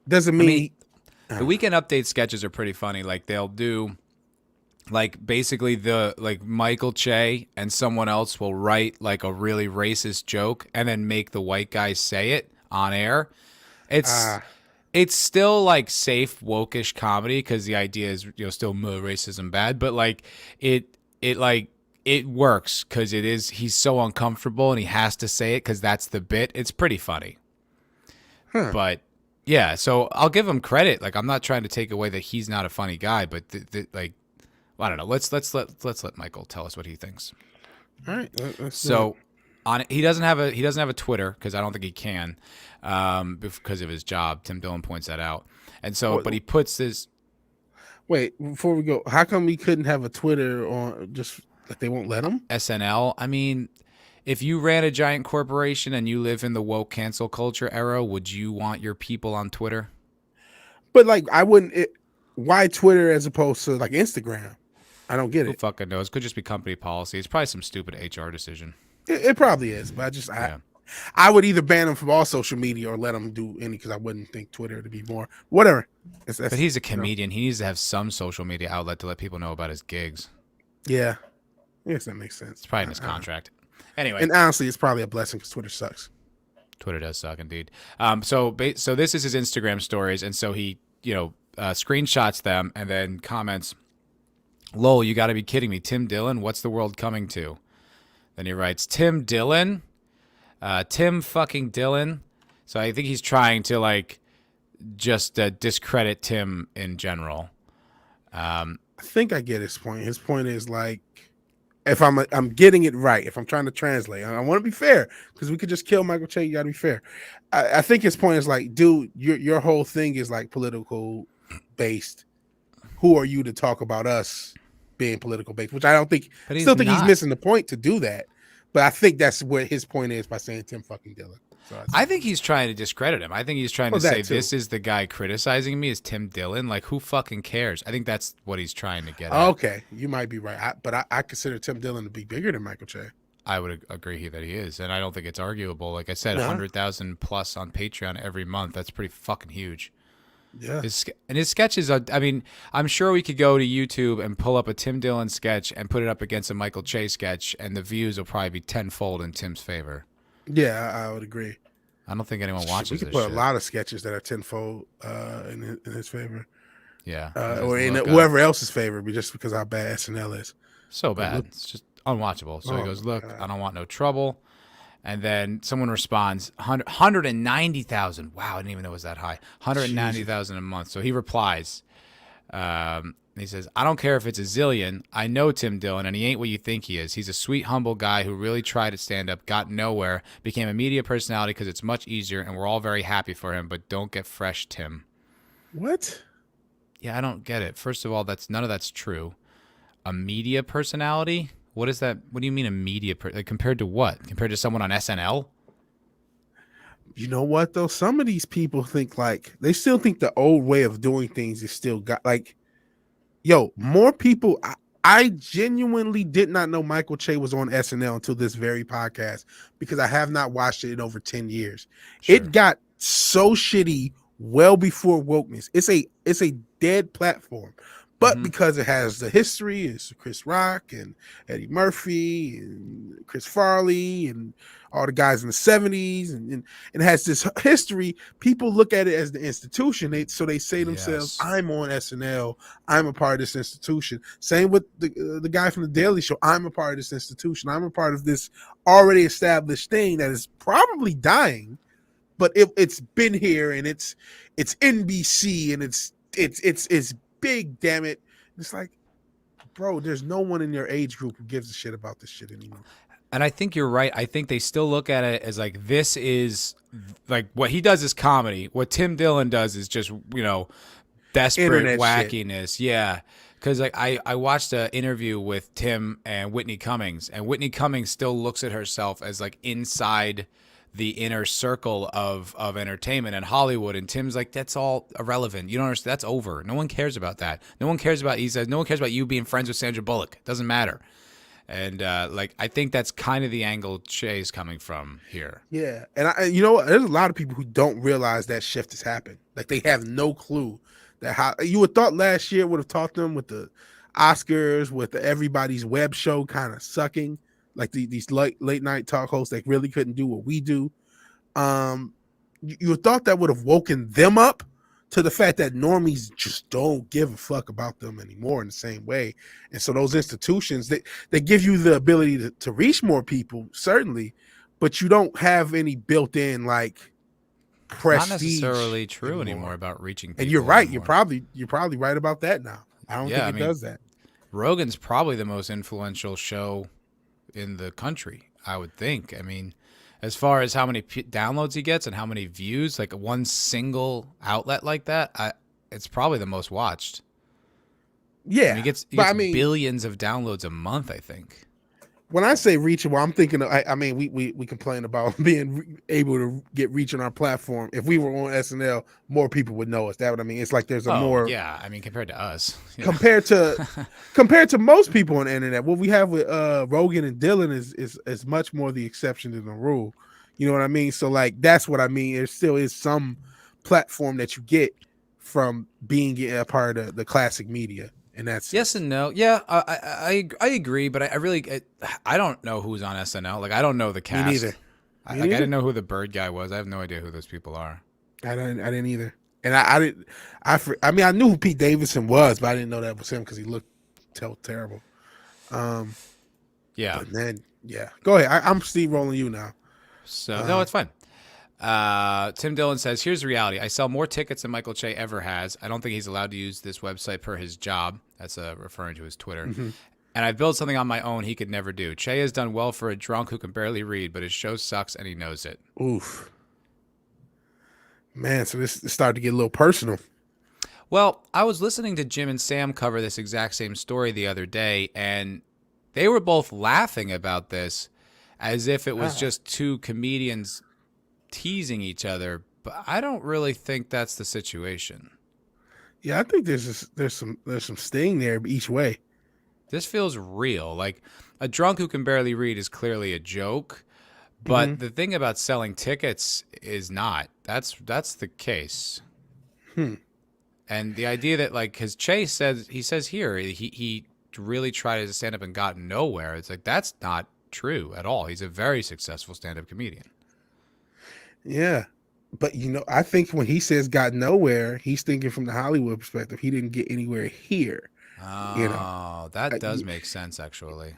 doesn't mean. The Weekend Update sketches are pretty funny. Like, they'll do, like, basically Michael Che and someone else will write like a really racist joke and then make the white guy say it on air. It's still like safe wokish comedy because the idea is still racism bad, but like it works because he's so uncomfortable and he has to say it because that's the bit. It's pretty funny, but. Yeah, so I'll give him credit. Like, I'm not trying to take away that he's not a funny guy, but like, I don't know. Let's let Michael tell us what he thinks. All right. So he doesn't have a Twitter because I don't think he can because of his job. Tim Dillon points that out, and so but he puts this. Wait, before we go, how come he couldn't have a Twitter on? Just like they won't let him? SNL. I mean, if you ran a giant corporation and you live in the woke cancel culture era, would you want your people on Twitter? But like, I wouldn't. Why Twitter as opposed to like Instagram? I don't get Who it. fucking knows? Could just be company policy. It's probably some stupid HR decision. It probably is, but I would either ban him from all social media or let him do any because I wouldn't think Twitter to be more whatever. But he's a comedian. He needs to have some social media outlet to let people know about his gigs. Yeah, yes, that makes sense. It's probably in his contract. Anyway, and honestly, it's probably a blessing because Twitter sucks. Twitter does suck indeed. So this is his Instagram stories, and so he screenshots them and then comments, "Lol, you got to be kidding me, Tim Dillon. What's the world coming to?" Then he writes, "Tim Dillon, Tim fucking Dillon. So I think he's trying to like just discredit Tim in general. I think I get his point. His point is like, if I'm getting it right, if I'm trying to translate, I want to be fair because we could just kill Michael Che. You got to be fair. I think his point is like, dude, your whole thing is like political based. Who are you to talk about us being political based? Which I don't think. But Still think he's missing the point to do that. But I think that's what his point is by saying Tim fucking Dillon. So I think he's trying to discredit him. I think he's trying to say too. this is the guy criticizing me is Tim Dillon. Like, who fucking cares? I think that's what he's trying to get at. Okay, you might be right. But I consider Tim Dillon to be bigger than Michael Che. I would agree that he is, and I don't think it's arguable. Like I said, 100,000 plus on Patreon every month. That's pretty fucking huge. Yeah. His sketches are, I mean, I'm sure we could go to YouTube and pull up a Tim Dillon sketch and put it up against a Michael Che sketch, and the views will probably be tenfold in Tim's favor. Yeah, I would agree. I don't think anyone watches We could this put shit. a lot of sketches that are tenfold in his favor. Yeah. Or in whoever else's favor, just because how bad SNL is. So bad. It's just unwatchable. So he goes, look, God. I don't want no trouble. And then someone responds, 190,000. Wow, I didn't even know it was that high. 190,000 a month. So he replies, he says, I don't care if it's a zillion. I know Tim Dillon, and he ain't what you think he is. He's a sweet, humble guy who really tried to stand up, got nowhere, became a media personality because it's much easier, and we're all very happy for him, but don't get fresh, Tim. What? Yeah, I don't get it. First of all, none of that's true. A media personality? What is that? What do you mean a media like compared to what? Compared to someone on SNL? You know what though? Some of these people think like they still think the old way of doing things is still got like, yo, more people. I genuinely did not know Michael Che was on SNL until this very podcast because I have not watched it in over 10 years. Sure. It got so shitty well before wokeness. It's a dead platform. But because it has the history, it's Chris Rock and Eddie Murphy and Chris Farley and all the guys in the 70s, and it has this history, people look at it as the institution. So they say to themselves, I'm on SNL. I'm a part of this institution. Same with the guy from The Daily Show. I'm a part of this institution. I'm a part of this already established thing that is probably dying, but it's been here, and it's NBC, and it's big, damn it. It's like, bro, there's no one in your age group who gives a shit about this shit anymore. And I think you're right. I think they still look at it as like, this is like what he does is comedy. What Tim Dillon does is just, desperate Internet wackiness. shit. Yeah. Because like I watched an interview with Tim and Whitney Cummings, and Whitney Cummings still looks at herself as like inside the inner circle of entertainment and Hollywood, and Tim's like, that's all irrelevant. You don't understand. That's over. No one cares about that. No one cares about, he says, no one cares about you being friends with Sandra Bullock. It doesn't matter. And I think that's kind of the angle Che's coming from here. Yeah, and you know what? There's a lot of people who don't realize that shift has happened. Like they have no clue that how you would thought last year would have taught them with the Oscars, with the Everybody's Web show kind of sucking. Like these late night talk hosts that really couldn't do what we do. You thought that would have woken them up to the fact that normies just don't give a fuck about them anymore in the same way. And so those institutions, they give you the ability to reach more people, certainly, but you don't have any built-in like prestige. Not necessarily true anymore about reaching people. And you're right. Anymore. You're probably right about that now. I don't think it does that. Rogan's probably the most influential show in the country, I would think. I mean, as far as how many downloads he gets and how many views, like one single outlet like that, it's probably the most watched. Yeah, he gets billions of downloads a month, I think. When I say reachable, I'm thinking of, I mean, we complain about being able to get reach on our platform. If we were on SNL, more people would know us. That's what I mean. It's like there's more. Yeah, I mean, compared to us. Compared to most people on the internet, what we have with Rogan and Dillon is much more the exception than the rule. You know what I mean? So like that's what I mean. There still is some platform that you get from being a part of the classic media. And that's yes and no. Yeah, I agree, but I don't know who's on SNL. Like I don't know the cast. Me neither. I didn't know who the bird guy was. I have no idea who those people are. I didn't either. And I didn't. I mean, I knew who Pete Davidson was, but I didn't know that was him because he looked terrible. Yeah. But then, yeah. Go ahead. I'm Steve rolling you now. So no, it's fine. Tim Dillon says, here's the reality. I sell more tickets than Michael Che ever has. I don't think he's allowed to use this website per his job. That's referring to his Twitter. Mm-hmm. And I've built something on my own he could never do. Che has done well for a drunk who can barely read, but his show sucks and he knows it. Oof. Man, so this started to get a little personal. Well, I was listening to Jim and Sam cover this exact same story the other day, and they were both laughing about this as if it was just two comedians teasing each other, but I don't really think that's the situation. Yeah, I think there's some sting there each way. This feels real. Like, a drunk who can barely read is clearly a joke, but the thing about selling tickets is not. That's the case. And the idea that, like, because Chase says here he really tried to stand up and got nowhere. It's like, that's not true at all. He's a very successful stand-up comedian. Yeah. But, I think when he says got nowhere, he's thinking from the Hollywood perspective. He didn't get anywhere here. Oh, that does make sense, actually.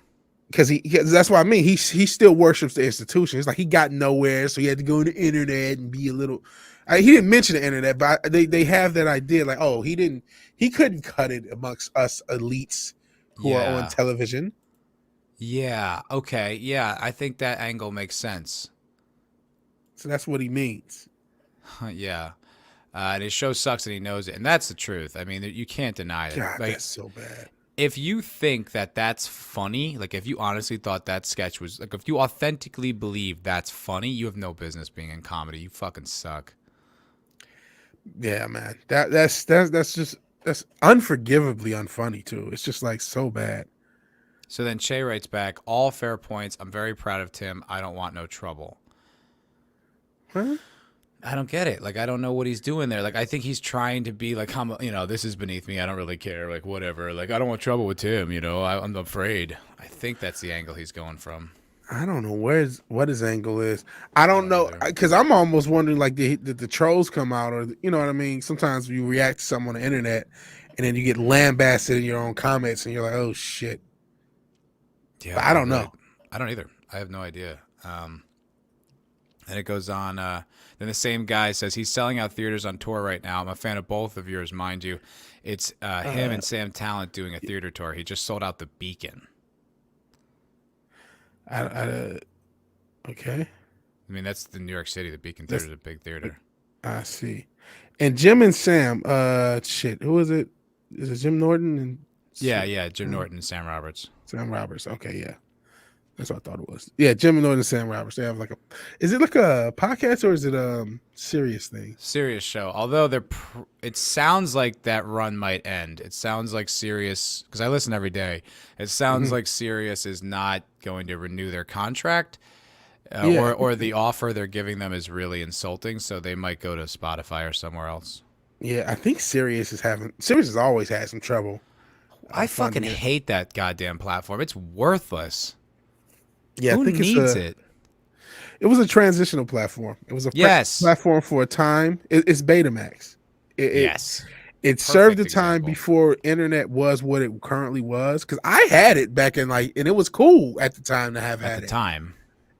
Because that's what I mean. He still worships the institution. It's like he got nowhere, so he had to go on the internet and be a little. He didn't mention the internet, but they have that idea, like, oh, he couldn't cut it amongst us elites who are on television. Yeah. Okay. Yeah, I think that angle makes sense. So that's what he means. Yeah. And his show sucks and he knows it. And that's the truth. I mean, you can't deny it. God, like, that's so bad. If you think that that's funny, like if you honestly thought that sketch was, like if you authentically believe that's funny, you have no business being in comedy. You fucking suck. Yeah, man. That's unforgivably unfunny too. It's just like so bad. So then Che writes back, all fair points. I'm very proud of Tim. I don't want no trouble. Huh? I don't get it. Like, I don't know what he's doing there. Like, I think he's trying to be like, this is beneath me. I don't really care. Like, whatever. Like, I don't want trouble with Tim. I'm afraid. I think that's the angle he's going from. I don't know what his angle is. I don't know, because I'm almost wondering, like, did the trolls come out, or you know what I mean? Sometimes you react to something on the internet, and then you get lambasted in your own comments, and you're like, oh shit. Yeah, but I don't know. I don't either. I have no idea. And it goes on. Then the same guy says he's selling out theaters on tour right now. I'm a fan of both of yours, mind you. It's him and Sam Talent doing a theater tour. He just sold out the Beacon. Okay. I mean, that's the New York City. The Beacon Theater is a big theater. I see. And Jim and Sam, who is it? Is it Jim Norton? And Yeah, Jim Norton and Sam Roberts. Sam Roberts. Okay, yeah. That's what I thought it was. Yeah, Jim Norton and Sam Roberts. They have is it like a podcast or is it a serious thing? Serious show. Although it sounds like that run might end. It sounds like Sirius, because I listen every day. It sounds like Sirius is not going to renew their contract, or the offer they're giving them is really insulting. So they might go to Spotify or somewhere else. Yeah, I think Sirius has always had some trouble. I fucking hate that goddamn platform. It's worthless. Yeah, Who I think needs it? It was a transitional platform. It was a platform for a time. It's Betamax. Yes. It served the time before internet was what it currently was. Because I had it back in and it was cool at the time to have had it. At the time.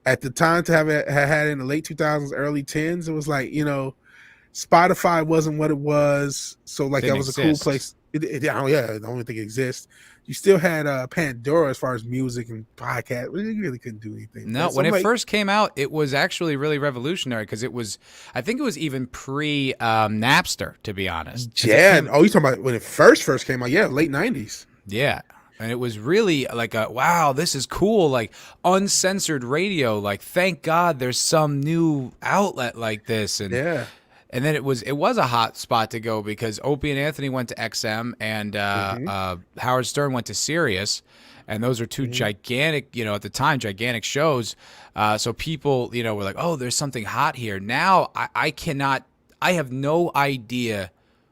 At the time to have had it in the late 2000s, early 10s, it was like, Spotify wasn't what it was. So that was a cool place. I don't think it exists. You still had Pandora as far as music and podcast. You really couldn't do anything. No, when it first came out, it was actually really revolutionary because I think it was even pre Napster, to be honest. Yeah. You talking about when it first came out? Yeah, late 90s. Yeah. And it was really like wow, this is cool. Like uncensored radio. Like, thank God there's some new outlet like this. And yeah. And then it was a hot spot to go because Opie and Anthony went to XM and Howard Stern went to Sirius, and those are two gigantic, at the time, gigantic shows. So people, were like, oh, there's something hot here. Now I have no idea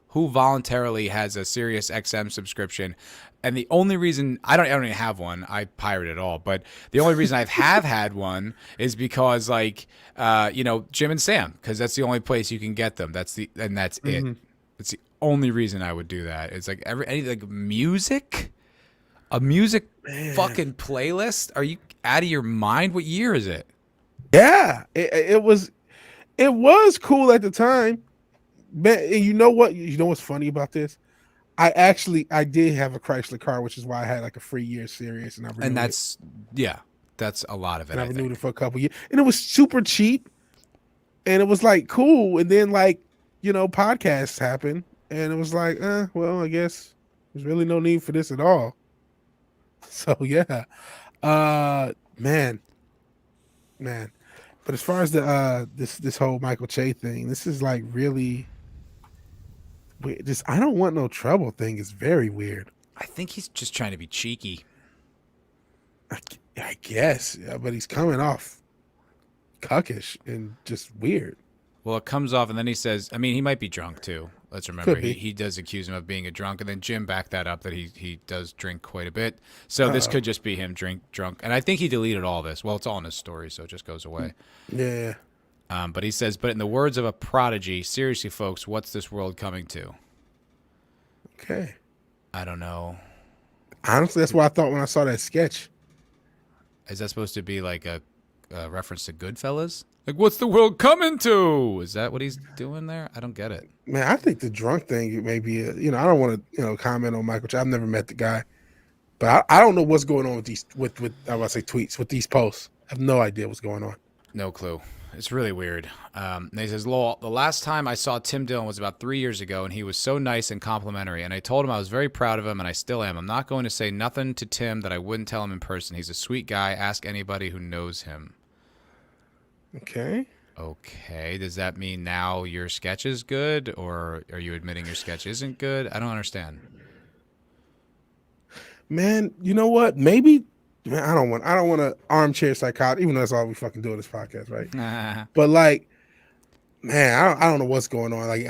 who voluntarily has a Sirius XM subscription. And the only reason I don't even have one, I pirate it all. But the only reason I have had one is because, Jim and Sam, because that's the only place you can get them. That's it. It's the only reason I would do that. It's like music, a music fucking playlist. Are you out of your mind? What year is it? Yeah, it was cool at the time. Man, and you know what? You know what's funny about this? I did have a Chrysler car, which is why I had like a free year Sirius, and I renewed And it. that's a lot of it. And I I renewed think. it for a couple years, and it was super cheap, and it was like cool. And then like podcasts happened, and it was like, well, I guess there's really no need for this at all. So yeah, man. But as far as the this whole Michael Che thing, this is like really weird. This I don't want no trouble thing is very weird. I think he's just trying to be cheeky. I guess, yeah, but he's coming off cuckish and just weird. Well, it comes off, and then he says, I mean, he might be drunk too. Let's remember, Could be. he does accuse him of being a drunk, and then Jim backed that up that he does drink quite a bit. So this could just be him drunk. And I think he deleted all this. Well, it's all in his story, so it just goes away. Yeah. But he says, but in the words of a prodigy, seriously, folks, what's this world coming to? Okay. I don't know. Honestly, that's what I thought when I saw that sketch. Is that supposed to be like a reference to Goodfellas? Like, what's the world coming to? Is that what he's doing there? I don't get it. Man, I think the drunk thing may be, I don't want to, comment on Michael Che. I've never met the guy, but I don't know what's going on with these, with I want to say tweets, with these posts. I have no idea what's going on. No clue. It's really weird. And he says, Lowell, the last time I saw Tim Dillon was about 3 years ago, and he was so nice and complimentary, and I told him I was very proud of him, and I still am. I'm not going to say nothing to Tim that I wouldn't tell him in person. He's a sweet guy. Ask anybody who knows him. Okay. Okay. Does that mean now your sketch is good, or are you admitting your sketch isn't good? I don't understand. Man, you know what? Maybe, man, I don't want to armchair psychology, even though that's all we fucking do in this podcast, right? But like, man, I don't know what's going on. Like,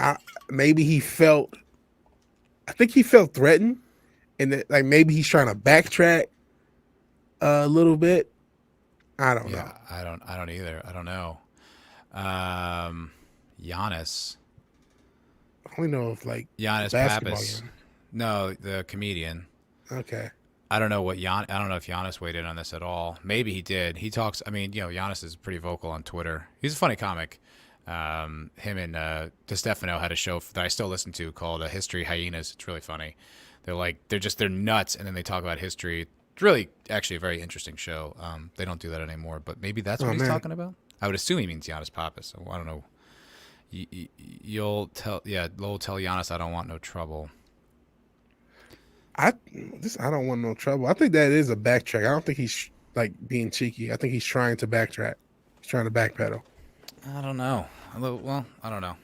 maybe I think he felt threatened, and that, like, maybe he's trying to backtrack a little bit. I don't know. I don't either. I don't know. Giannis. I only know if like Giannis basketball Pappas. game. No, the comedian. Okay. I don't know what I don't know if Giannis weighed in on this at all. Maybe he did. He talks. I mean, Giannis is pretty vocal on Twitter. He's a funny comic. Him and DeStefano had a show that I still listen to called History Hyenas. It's really funny. They're nuts, and then they talk about history. It's really actually a very interesting show. They don't do that anymore, but maybe that's what he's talking about. I would assume he means Giannis Pappas. So I don't know. You'll tell, Lowell, tell Giannis I don't want no trouble. I don't want no trouble. I think that is a backtrack. I don't think he's like being cheeky. I think he's trying to backtrack. He's trying to backpedal. I don't know. Well, I don't know.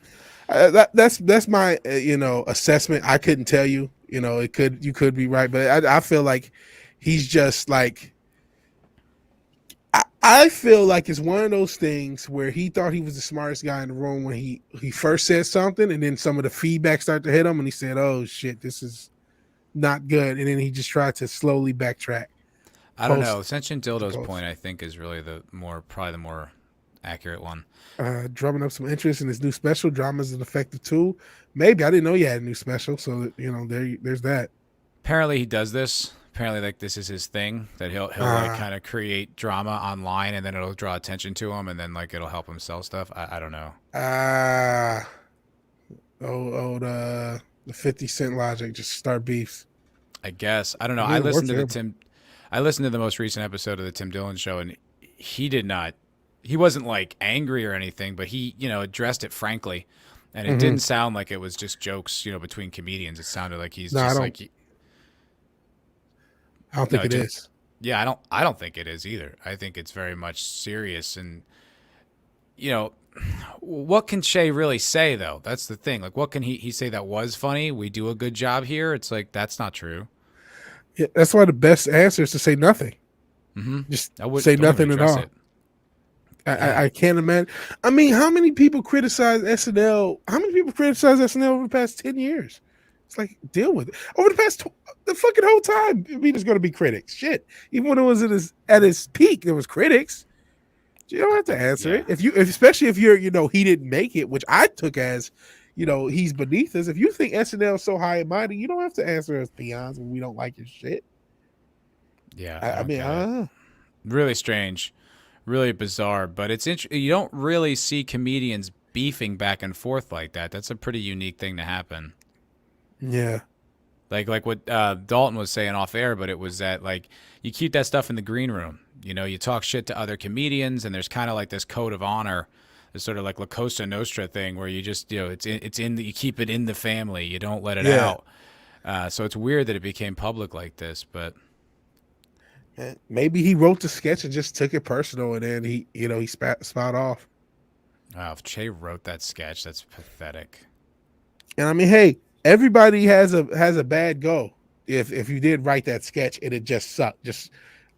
That's my assessment. I couldn't tell you. You could be right, but I feel like he's just like. I feel like it's one of those things where he thought he was the smartest guy in the room when he first said something, and then some of the feedback started to hit him, and he said, "Oh shit, this is not good," and then he just tried to slowly backtrack. I don't know. Ascension Dildo's point, I think, is really probably the more accurate one. Drumming up some interest in his new special. Drama's an effective tool. Maybe I didn't know he had a new special, so there's that. Apparently, he does this. Apparently, like, this is his thing, that he'll like kind of create drama online, and then it'll draw attention to him, and then like it'll help him sell stuff. I don't know. The 50 Cent logic, just start beefs. I guess. I don't know. I listened to the most recent episode of the Tim Dillon show, and he wasn't like angry or anything, but he addressed it frankly, and it didn't sound like it was just jokes between comedians. It sounded like he's I don't think it is. Yeah, I don't think it is either. I think it's very much serious, and what can Che really say though? That's the thing. Like, what can he say that was funny? We do a good job here. It's like, that's not true. Yeah, that's why the best answer is to say nothing. Just say nothing at all. I can't imagine. I mean, how many people criticize SNL? How many people criticize SNL over the past 10 years? It's like, deal with it. Over the fucking whole time, I mean, there's going to be critics. Shit. Even when it was at his peak, there was critics. You don't have to answer it. Especially if you're, he didn't make it, which I took as, he's beneath us. If you think SNL is so high and mighty, you don't have to answer as peons when we don't like your shit. Yeah. I mean, really strange. really bizarre. But it's you don't really see comedians beefing back and forth like that. That's a pretty unique thing to happen. Yeah. Like what Dalton was saying off air, but it was that like you keep that stuff in the green room. You know, you talk shit to other comedians, and there's kind of like this code of honor, this sort of like La Cosa Nostra thing, where you just you keep it in the family, you don't let it out. So it's weird that it became public like this, but maybe he wrote the sketch and just took it personal, and then he spat off. if Che wrote that sketch, that's pathetic. And I mean, hey, everybody has a bad go. If you did write that sketch and it just sucked, just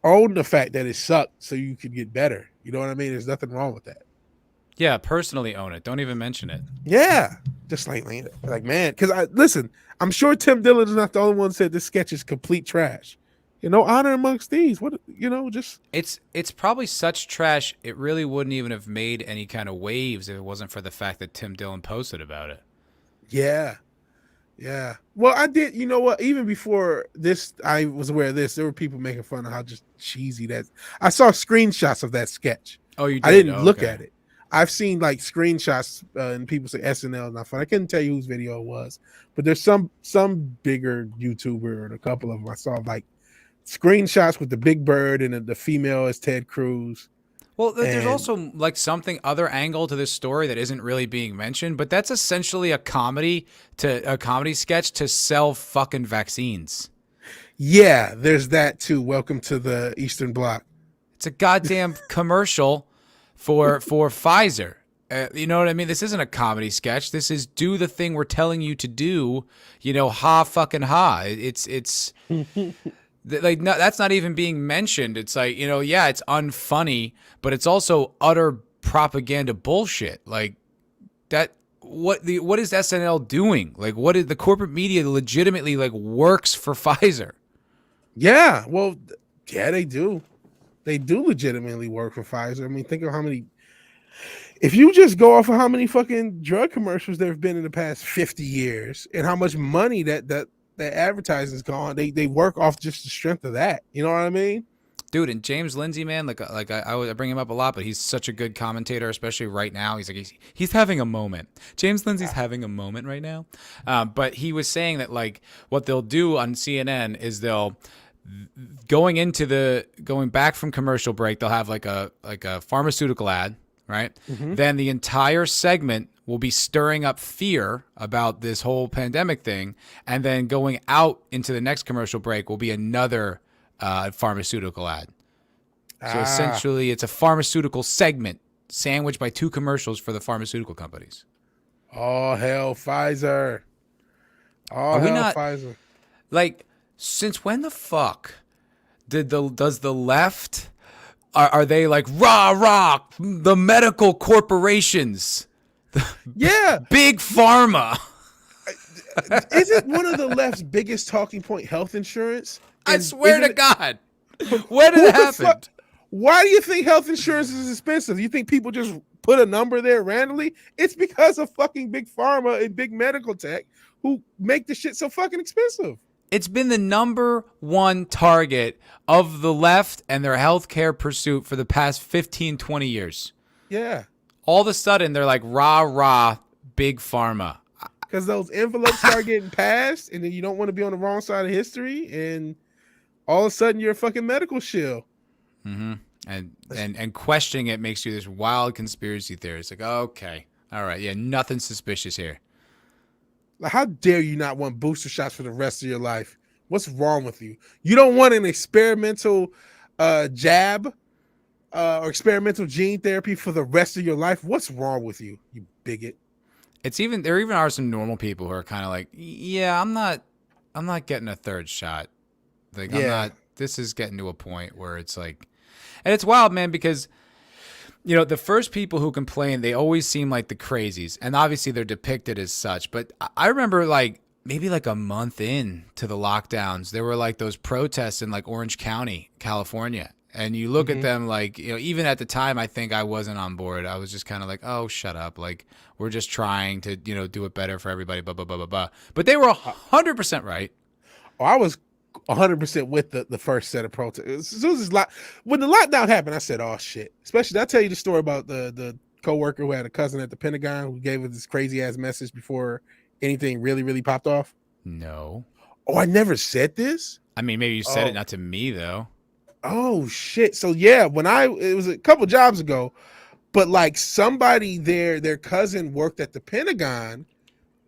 own the fact that it sucked so you could get better. You know what I mean? There's nothing wrong with that. Yeah, personally own it. Don't even mention it. Yeah, just like man, because listen, I'm sure Tim Dillon is not the only one who said this sketch is complete trash. Honor amongst thieves. What just it's probably such trash. It really wouldn't even have made any kind of waves if it wasn't for the fact that Tim Dillon posted about it. Yeah. Well, I did. You know what? Even before this, I was aware of this. There were people making fun of how just cheesy that. I saw screenshots of that sketch. Oh, you did? I didn't look at it. I've seen like screenshots and people say SNL is not fun. I couldn't tell you whose video it was, but there's some bigger YouTuber and a couple of them. I saw like screenshots with the Big Bird and the female as Ted Cruz. Well, there's also like something other angle to this story that isn't really being mentioned, but that's essentially a comedy sketch to sell fucking vaccines. Yeah, there's that too. Welcome to the Eastern Bloc. It's a goddamn commercial for Pfizer. You know what I mean? This isn't a comedy sketch. This is do the thing we're telling you to do. Ha fucking ha. It's like no, that's not even being mentioned. It's like it's unfunny, but it's also utter propaganda bullshit. Like that. What is SNL doing? Like, what is the corporate media legitimately like works for Pfizer? Yeah, well, yeah, they do. They do legitimately work for Pfizer. I mean, think of how many. If you just go off of how many fucking drug commercials there have been in the past 50 years, and how much money that advertising's gone, they work off just the strength of that. You know what I mean? Dude, and James Lindsay, man, I bring him up a lot, but he's such a good commentator, especially right now. He's having a moment. James Lindsay's having a moment right now. But he was saying that like what they'll do on CNN is they'll going back from commercial break, they'll have like a pharmaceutical ad, right? Mm-hmm. Then the entire segment will be stirring up fear about this whole pandemic thing, and then going out into the next commercial break will be another pharmaceutical ad. So essentially, it's a pharmaceutical segment sandwiched by two commercials for the pharmaceutical companies. Oh hell, Pfizer! Oh hell, Pfizer! Like, since when the fuck does the left are they like rah the medical corporations? Yeah, big pharma. Isn't one of the left's biggest talking point health insurance? I swear to God. When did it happen? Why do you think health insurance is expensive? You think people just put a number there randomly? It's because of fucking big pharma and big medical tech who make the shit so fucking expensive. It's been the number one target of the left and their healthcare pursuit for the past 15, 20 years. Yeah. All of a sudden, they're like, rah, big pharma. Because those envelopes start getting passed, and then you don't want to be on the wrong side of history, and all of a sudden, you're a fucking medical shill. Mm-hmm. And questioning it makes you this wild conspiracy theorist. Like, okay, all right, yeah, nothing suspicious here. Like, how dare you not want booster shots for the rest of your life? What's wrong with you? You don't want an experimental jab or experimental gene therapy for the rest of your life? What's wrong with you, you bigot? There even are some normal people who are kind of like, yeah, I'm not getting a third shot. Like, yeah. This is getting to a point where it's like, and it's wild, man, because, the first people who complain, they always seem like the crazies. And obviously they're depicted as such. But I remember maybe a month in to the lockdowns, there were like those protests in like Orange County, California. And you look at them like, even at the time, I think I wasn't on board. I was just kind of like, oh, shut up. Like, we're just trying to, do it better for everybody, blah, blah, blah, blah, blah. But they were 100% right. Oh, I was 100% with the first set of protests. As soon as when the lockdown happened, I said, "Oh shit!" Especially, did I tell you the story about the coworker who had a cousin at the Pentagon who gave us this crazy ass message before anything really popped off? No. Oh, I never said this. I mean, maybe you said it, not to me though. Oh shit! So yeah, it was a couple jobs ago, but like somebody their cousin worked at the Pentagon,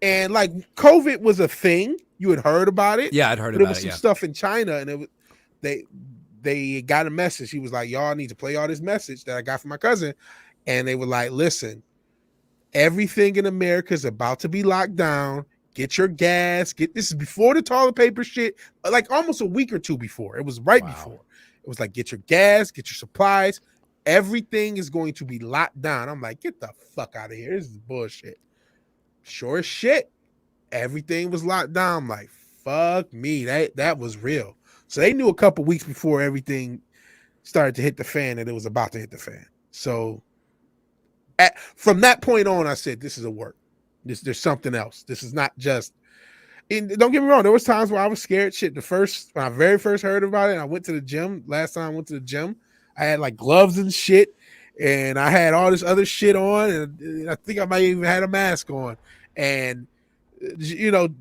and like COVID was a thing. You had heard about it. Yeah, I'd heard but about it was it. some Yeah. stuff in China, and they got a message. He was like, "Y'all need to play all this message that I got from my cousin," and they were like, "Listen, everything in America is about to be locked down. Get your gas. This is before the toilet paper shit. Like almost a week or two before. It was right before. It was like, get your gas, get your supplies. Everything is going to be locked down." I'm like, get the fuck out of here. This is bullshit. Sure as shit, everything was locked down. I'm like, fuck me. That was real. So they knew a couple weeks before everything started to hit the fan that it was about to hit the fan. So from that point on, I said, this is a work. There's something else. This is not just. And don't get me wrong. There was times where I was scared. Shit, when I very first heard about it, and I went to the gym. Last time I went to the gym, I had like gloves and shit, and I had all this other shit on, and I think I might even had a mask on, and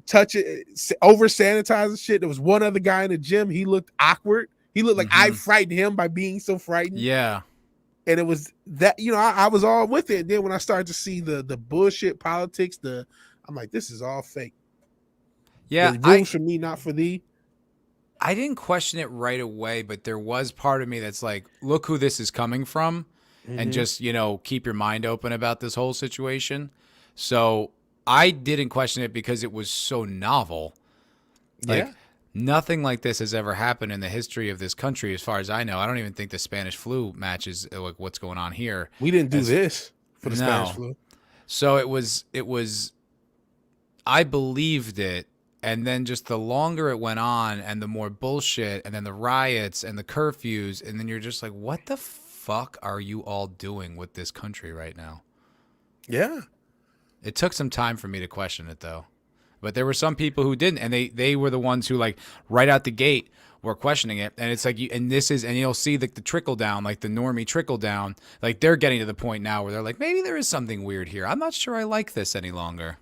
touch it, over sanitize shit. There was one other guy in the gym. He looked awkward. He looked like I frightened him by being so frightened. Yeah. And it was that, I was all with it. And then when I started to see the bullshit politics, I'm like, this is all fake. Yeah. The rules for me, not for thee. I didn't question it right away, but there was part of me that's like, look who this is coming from, and just, keep your mind open about this whole situation. So I didn't question it because it was so novel. Like, nothing like this has ever happened in the history of this country, as far as I know. I don't even think the Spanish flu matches like what's going on here. We didn't do this for the Spanish flu. So it was. I believed it, and then just the longer it went on, and the more bullshit, and then the riots and the curfews, and then you're just like, what the fuck are you all doing with this country right now? Yeah. It took some time for me to question it, though. But there were some people who didn't, and they were the ones who, like, right out the gate were questioning it. And it's like, and you'll see the trickle down, like the normie trickle down, like they're getting to the point now where they're like, maybe there is something weird here. I'm not sure I like this any longer.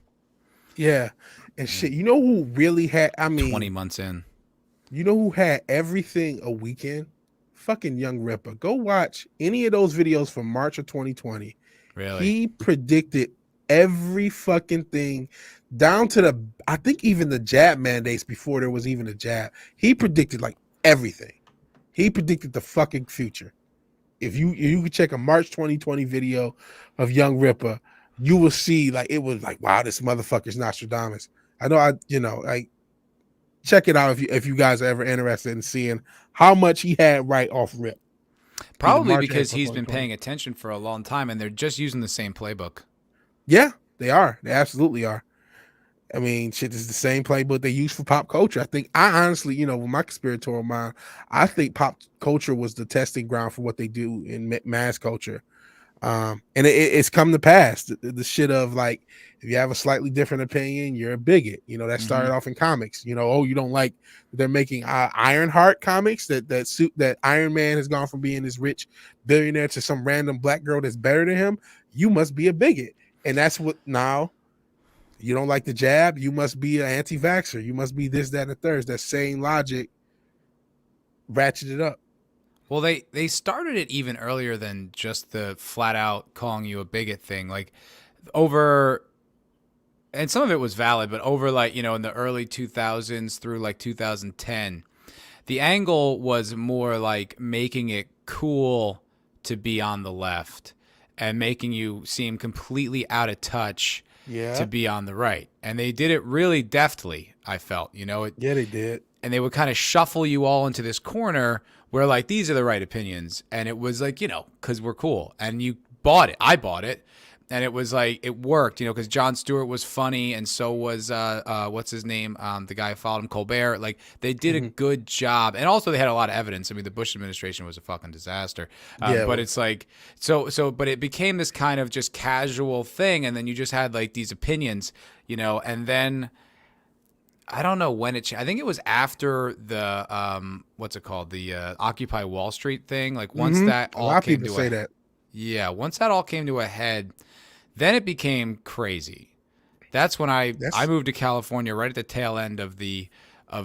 Yeah. And shit, you know who really had, 20 months in. You know who had everything a weekend? Fucking Young Ripper. Go watch any of those videos from March of 2020. Really? He predicted every fucking thing down to I think even the jab mandates before there was even a jab. He predicted like everything. He predicted the fucking future. If you could check a March 2020 video of Young Ripper, you will see like it was like, wow, this motherfucker's Nostradamus. I know check it out if you guys are ever interested in seeing how much he had right off rip. Probably because he's been paying attention for a long time, and they're just using the same playbook. Yeah, they are. They absolutely are. I mean, shit, this is the same playbook they use for pop culture. I honestly, with my conspiratorial mind, I think pop culture was the testing ground for what they do in mass culture. And it's come to pass. The shit of like, if you have a slightly different opinion, you're a bigot. That started off in comics. You don't like they're making Ironheart comics that Iron Man has gone from being this rich billionaire to some random black girl that's better than him. You must be a bigot. And that's what now you don't like the jab. You must be an anti-vaxxer. You must be this, that, and the third. That same logic ratcheted up. Well, they started it even earlier than just the flat out calling you a bigot thing. Like over, and some of it was valid, but over like, in the early 2000s through like 2010, the angle was more like making it cool to be on the left and making you seem completely out of touch to be on the right. And they did it really deftly, I felt. Yeah, they did. And they would kind of shuffle you all into this corner where like, these are the right opinions. And it was like, because we're cool. And you bought it. I bought it. And it was like, it worked, because Jon Stewart was funny. And so was, what's his name? The guy who followed him, Colbert. Like, they did a good job. And also they had a lot of evidence. I mean, the Bush administration was a fucking disaster. But it's like, but it became this kind of just casual thing. And then you just had like these opinions, and then I don't know when it. I think it was after the what's it called, the Occupy Wall Street thing. Like once that A all lot of came people to say a that. yeah, once that all came to a head, then it became crazy. That's when I moved to California right at the tail end of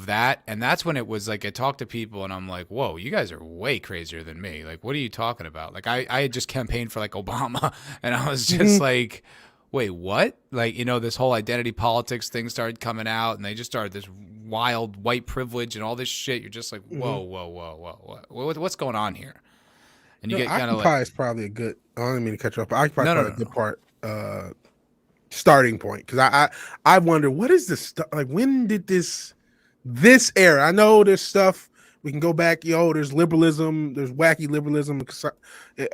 that, and that's when it was like I talked to people and I'm like, whoa, you guys are way crazier than me. Like, what are you talking about? Like, I had just campaigned for like Obama, and I was just like, wait, what? Like, this whole identity politics thing started coming out, and they just started this wild white privilege and all this shit. You're just like, whoa, what's going on here? And you get kind of Occupy like, is probably a good. I don't mean to cut you off, but Occupy is no, probably a good part. Starting point, because I wonder what is this stuff like. When did this era? I know there's stuff we can go back. There's liberalism, there's wacky liberalism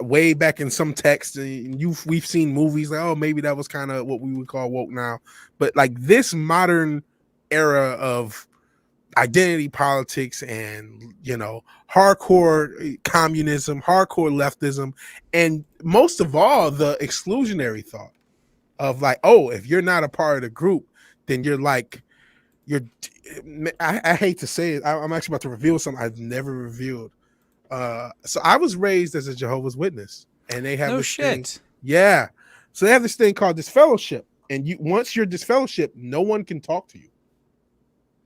way back in some texts, and we've seen movies like, oh, maybe that was kind of what we would call woke now. But like this modern era of identity politics and hardcore communism, hardcore leftism, and most of all the exclusionary thought of like, oh, if you're not a part of the group, then I hate to say it, I'm actually about to reveal something I've never revealed. So I was raised as a Jehovah's Witness, and they have this thing. Yeah. So they have this thing called disfellowship, and once you're disfellowship, no one can talk to you.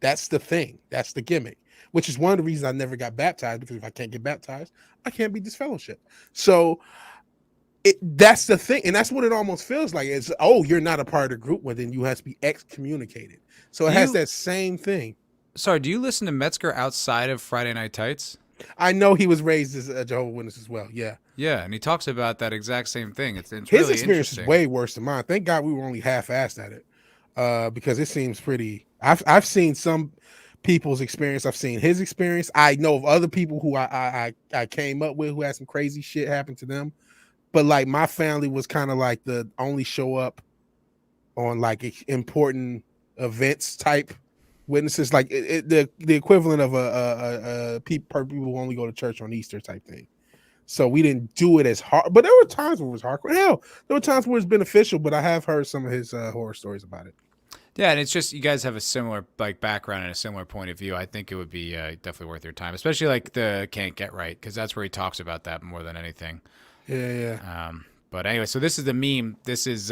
That's the thing. That's the gimmick, which is one of the reasons I never got baptized, because if I can't get baptized, I can't be disfellowship. So that's the thing, and that's what it almost feels like. It's, oh, you're not a part of the group, well, then you have to be excommunicated. So it has that same thing. Sorry, do you listen to Metzger outside of Friday Night Tights? I know he was raised as a Jehovah's Witness as well. Yeah. Yeah, and he talks about that exact same thing. It's his really experience is way worse than mine. Thank God we were only half-assed at it, because it seems pretty. I've seen some people's experience. I've seen his experience. I know of other people who I came up with who had some crazy shit happen to them. But like my family was kind of like the only show up on like important events type witnesses, like the equivalent of a people who only go to church on Easter type thing. So we didn't do it as hard, but there were times where it was hardcore. Hell, there were times where it's beneficial, but I have heard some of his horror stories about it. Yeah, and it's just you guys have a similar like background and a similar point of view. I think it would be definitely worth your time, especially like the Can't Get Right, because that's where he talks about that more than anything. Yeah. But anyway, so this is the meme. This is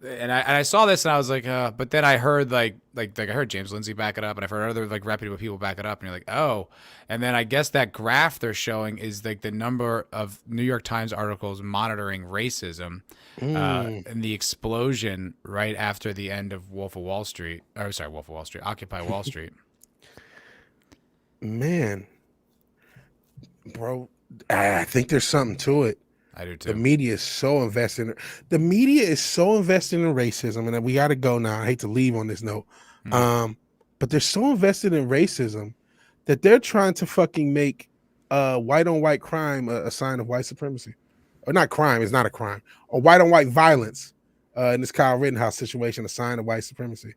and I saw this and I was like, but then I heard like I heard James Lindsay back it up, and I've heard other like reputable people back it up, and you're like, oh. And then I guess that graph they're showing is like the number of New York Times articles monitoring racism, and the explosion right after the end of Occupy Wall Street. Man, bro, I think there's something to it. I do too. The media is so invested in racism, and we got to go now. I hate to leave on this note, but they're so invested in racism that they're trying to fucking make white on white crime a sign of white supremacy, or not crime. It's not a crime. Or white on white violence in this Kyle Rittenhouse situation, a sign of white supremacy.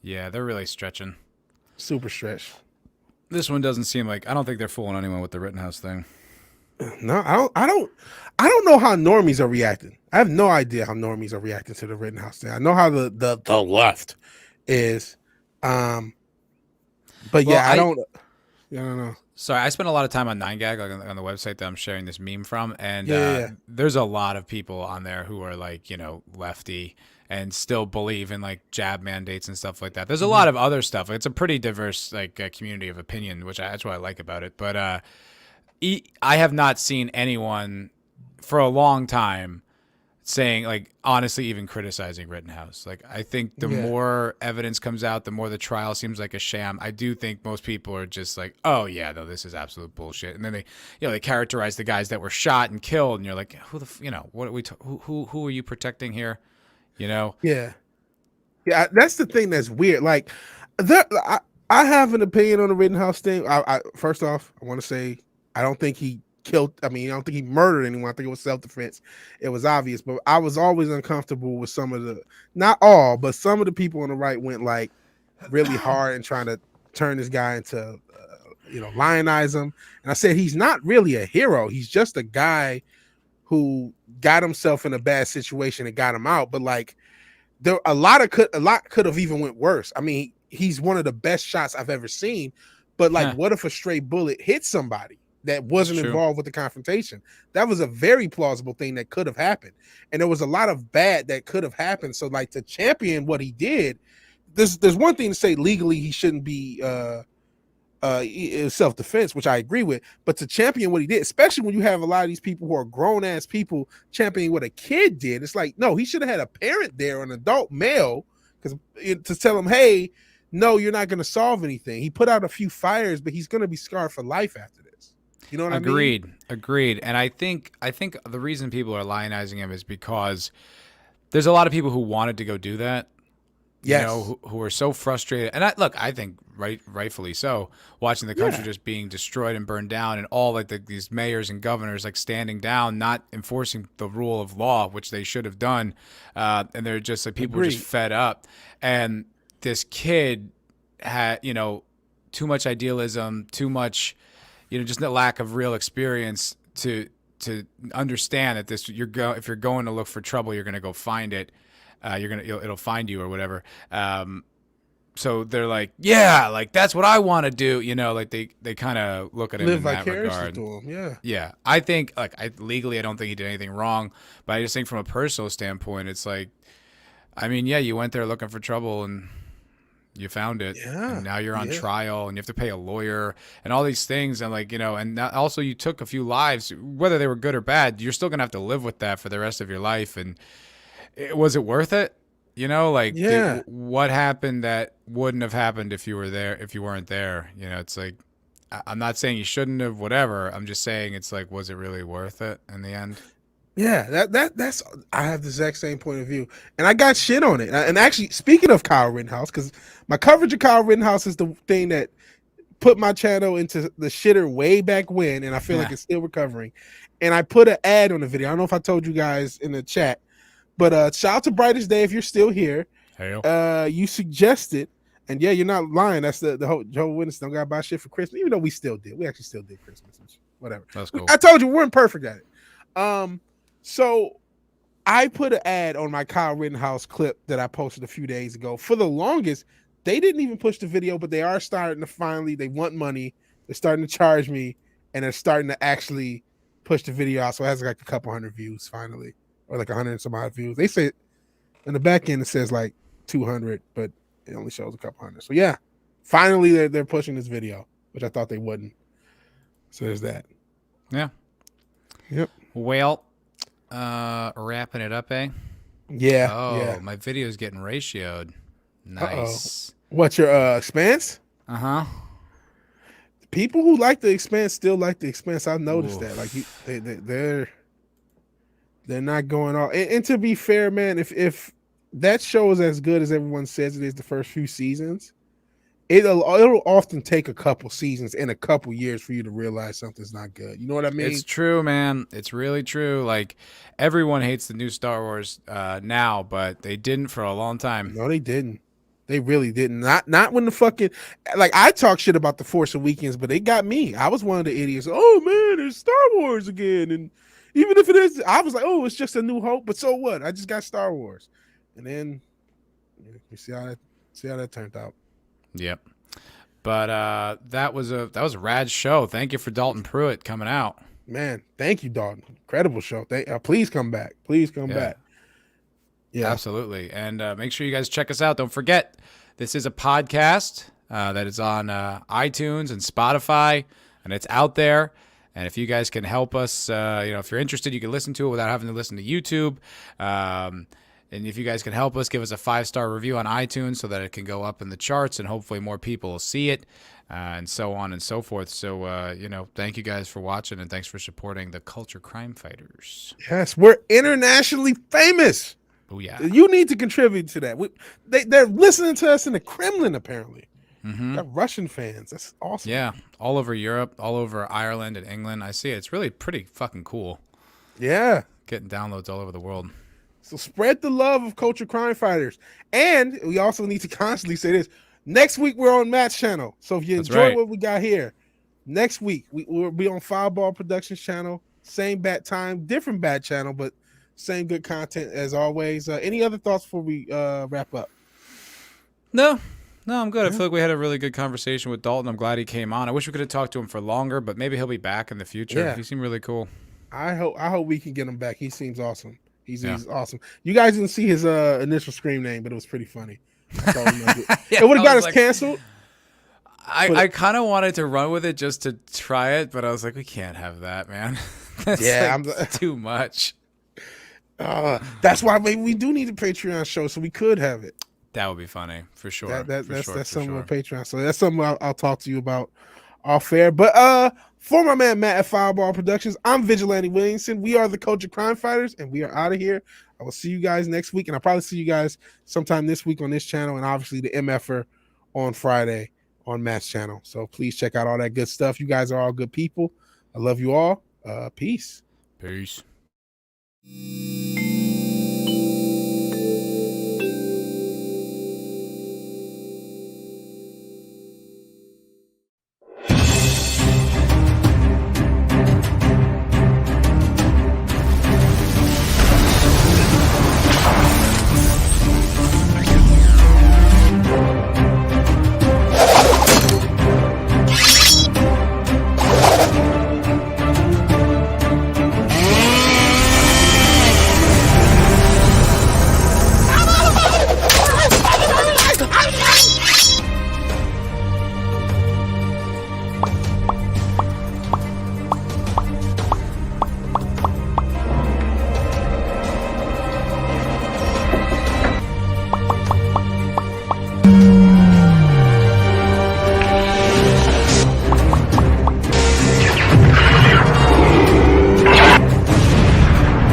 Yeah, they're really stretching. Super stretch. This one doesn't seem like, I don't think they're fooling anyone with the Rittenhouse thing. No, I don't know how normies are reacting. I have no idea how normies are reacting to the Rittenhouse thing. I know how the left is, but yeah, I don't know. Sorry, I spent a lot of time on 9gag, like on the website that I'm sharing this meme from, and there's a lot of people on there who are like, lefty and still believe in like jab mandates and stuff like that. There's a lot of other stuff. It's a pretty diverse like community of opinion, that's what I like about it. But I have not seen anyone for a long time saying, like, honestly, even criticizing Rittenhouse. Like, I think the more evidence comes out, the more the trial seems like a sham. I do think most people are just like, oh yeah, no, this is absolute bullshit. And then they, they characterize the guys that were shot and killed, and you're like, what are we, who are you protecting here? Yeah. That's the thing that's weird. Like, I have an opinion on the Rittenhouse thing. First off, I want to say, I don't think he killed. I don't think he murdered anyone. I think it was self-defense. It was obvious, but I was always uncomfortable with some of not all, but some of the people on the right went like really hard and trying to turn this guy into, lionize him. And I said, he's not really a hero. He's just a guy who got himself in a bad situation and got him out. But like, a lot could have even went worse. he's one of the best shots I've ever seen. But like, what if a stray bullet hit somebody that wasn't involved with the confrontation? That was a very plausible thing that could have happened. And there was a lot of bad that could have happened. So like, to champion what he did, there's one thing to say legally he shouldn't be self-defense, which I agree with, but to champion what he did, especially when you have a lot of these people who are grown-ass people championing what a kid did, it's like, no, he should have had a parent there, an adult male, because to tell him, hey, no, you're not going to solve anything. He put out a few fires, but he's going to be scarred for life after this. You know what I mean? Agreed. And I think the reason people are lionizing him is because there's a lot of people who wanted to go do that. Yes. You know, who are so frustrated. And I think rightfully so, watching the country just being destroyed and burned down, and all like these mayors and governors like standing down, not enforcing the rule of law, which they should have done. And they're just like, people were just fed up. And this kid had, you know, too much idealism, too much, you know, just a lack of real experience to understand that if you're going to look for trouble, you're going to go find it. It'll find you or whatever. So they're like, yeah, like that's what I want to do. You know, like they kind of look at him in that regard. To him. Yeah. I think like legally, I don't think he did anything wrong, but I just think from a personal standpoint, it's like, I mean, yeah, you went there looking for trouble and you found it. Yeah. And now you're on trial and you have to pay a lawyer and all these things. And like, you know, and also you took a few lives, whether they were good or bad, you're still going to have to live with that for the rest of your life. And was it worth it? You know, like what happened that wouldn't have happened if you were there, if you weren't there? You know, it's like, I'm not saying you shouldn't have, whatever. I'm just saying it's like, was it really worth it in the end? Yeah, that's I have the exact same point of view, and I got shit on it. And actually, speaking of Kyle Rittenhouse, because my coverage of Kyle Rittenhouse is the thing that put my channel into the shitter way back when, and I feel like it's still recovering. And I put an ad on the video. I don't know if I told you guys in the chat, but shout out to Brightest Day if you're still here. Hey. You suggested, and yeah, you're not lying. That's the whole Jehovah's Witness don't gotta buy shit for Christmas, even though we still did. We actually still did Christmas, whatever. That's cool. I told you we weren't perfect at it. So I put an ad on my Kyle Rittenhouse clip that I posted a few days ago. For the longest, they didn't even push the video, but they are starting to finally, they want money. They're starting to charge me, and they're starting to actually push the video out. So it has like a couple hundred views finally, or like 100 and some odd views. They say in the back end, it says like 200, but it only shows a couple hundred. So yeah, finally they're pushing this video, which I thought they wouldn't. So there's that. Yeah. Yep. Well, wrapping it up, eh? Yeah. Oh, my video's getting ratioed. Nice. Uh-oh. What's your expense? Uh-huh. People who like the expense still like the expense. I've noticed that. Like they're not going off. And to be fair, man, if that show is as good as everyone says it is the first few seasons, it'll often take a couple seasons and a couple years for you to realize something's not good. You know what I mean? It's true, man. It's really true. Like, everyone hates the new Star Wars now, but they didn't for a long time. No, they didn't. They really didn't. Not when the fucking, like, I talk shit about the Force Awakens, but they got me. I was one of the idiots. Oh man, it's Star Wars again, and even if it is, I was like, oh, it's just a New Hope. But so what? I just got Star Wars, and then you see how that turned out. Yep. But that was a rad show. Thank you for Dalton Pruitt coming out. Man, thank you, Dalton. Incredible show. Please come back. Please come back. Yeah, absolutely. And make sure you guys check us out. Don't forget, this is a podcast that is on iTunes and Spotify, and it's out there. And if you guys can help us, if you're interested, you can listen to it without having to listen to YouTube. And if you guys can help us, give us a 5-star review on iTunes so that it can go up in the charts and hopefully more people will see it, and so on and so forth. So, thank you guys for watching, and thanks for supporting the Culture Crime Fighters. Yes, we're internationally famous. Oh, yeah. You need to contribute to that. They're listening to us in the Kremlin, apparently. Mm-hmm. Got Russian fans. That's awesome. Yeah, all over Europe, all over Ireland and England. I see it. It's really pretty fucking cool. Yeah. Getting downloads all over the world. So spread the love of Culture Crime Fighters. And we also need to constantly say this. Next week, we're on Matt's channel. So if you enjoy what we got here, next week, we'll be on Foulball Productions channel. Same bat time, different bat channel, but same good content as always. Any other thoughts before we wrap up? No, No, I'm good. I feel like we had a really good conversation with Dalton. I'm glad he came on. I wish we could have talked to him for longer, but maybe he'll be back in the future. Yeah. He seemed really cool. I hope we can get him back. He seems awesome. He's awesome. You guys didn't see his initial scream name, but it was pretty funny. That's all we know. Yeah, It would have got I was us like- canceled. I kind of wanted to run with it just to try it, but I was like, we can't have that, man. That's too much. That's why maybe we do need a Patreon show so we could have it. That would be funny for sure. That's something on Patreon. So that's something I'll talk to you about off air. But for my man Matt at Foulball Productions, I'm Vigilante Williamson. We are the Culture Crime Fighters, and we are out of here. I will see you guys next week, and I'll probably see you guys sometime this week on this channel, and obviously the MFer on Friday on Matt's channel. So please check out all that good stuff. You guys are all good people. I love you all. Peace. Peace.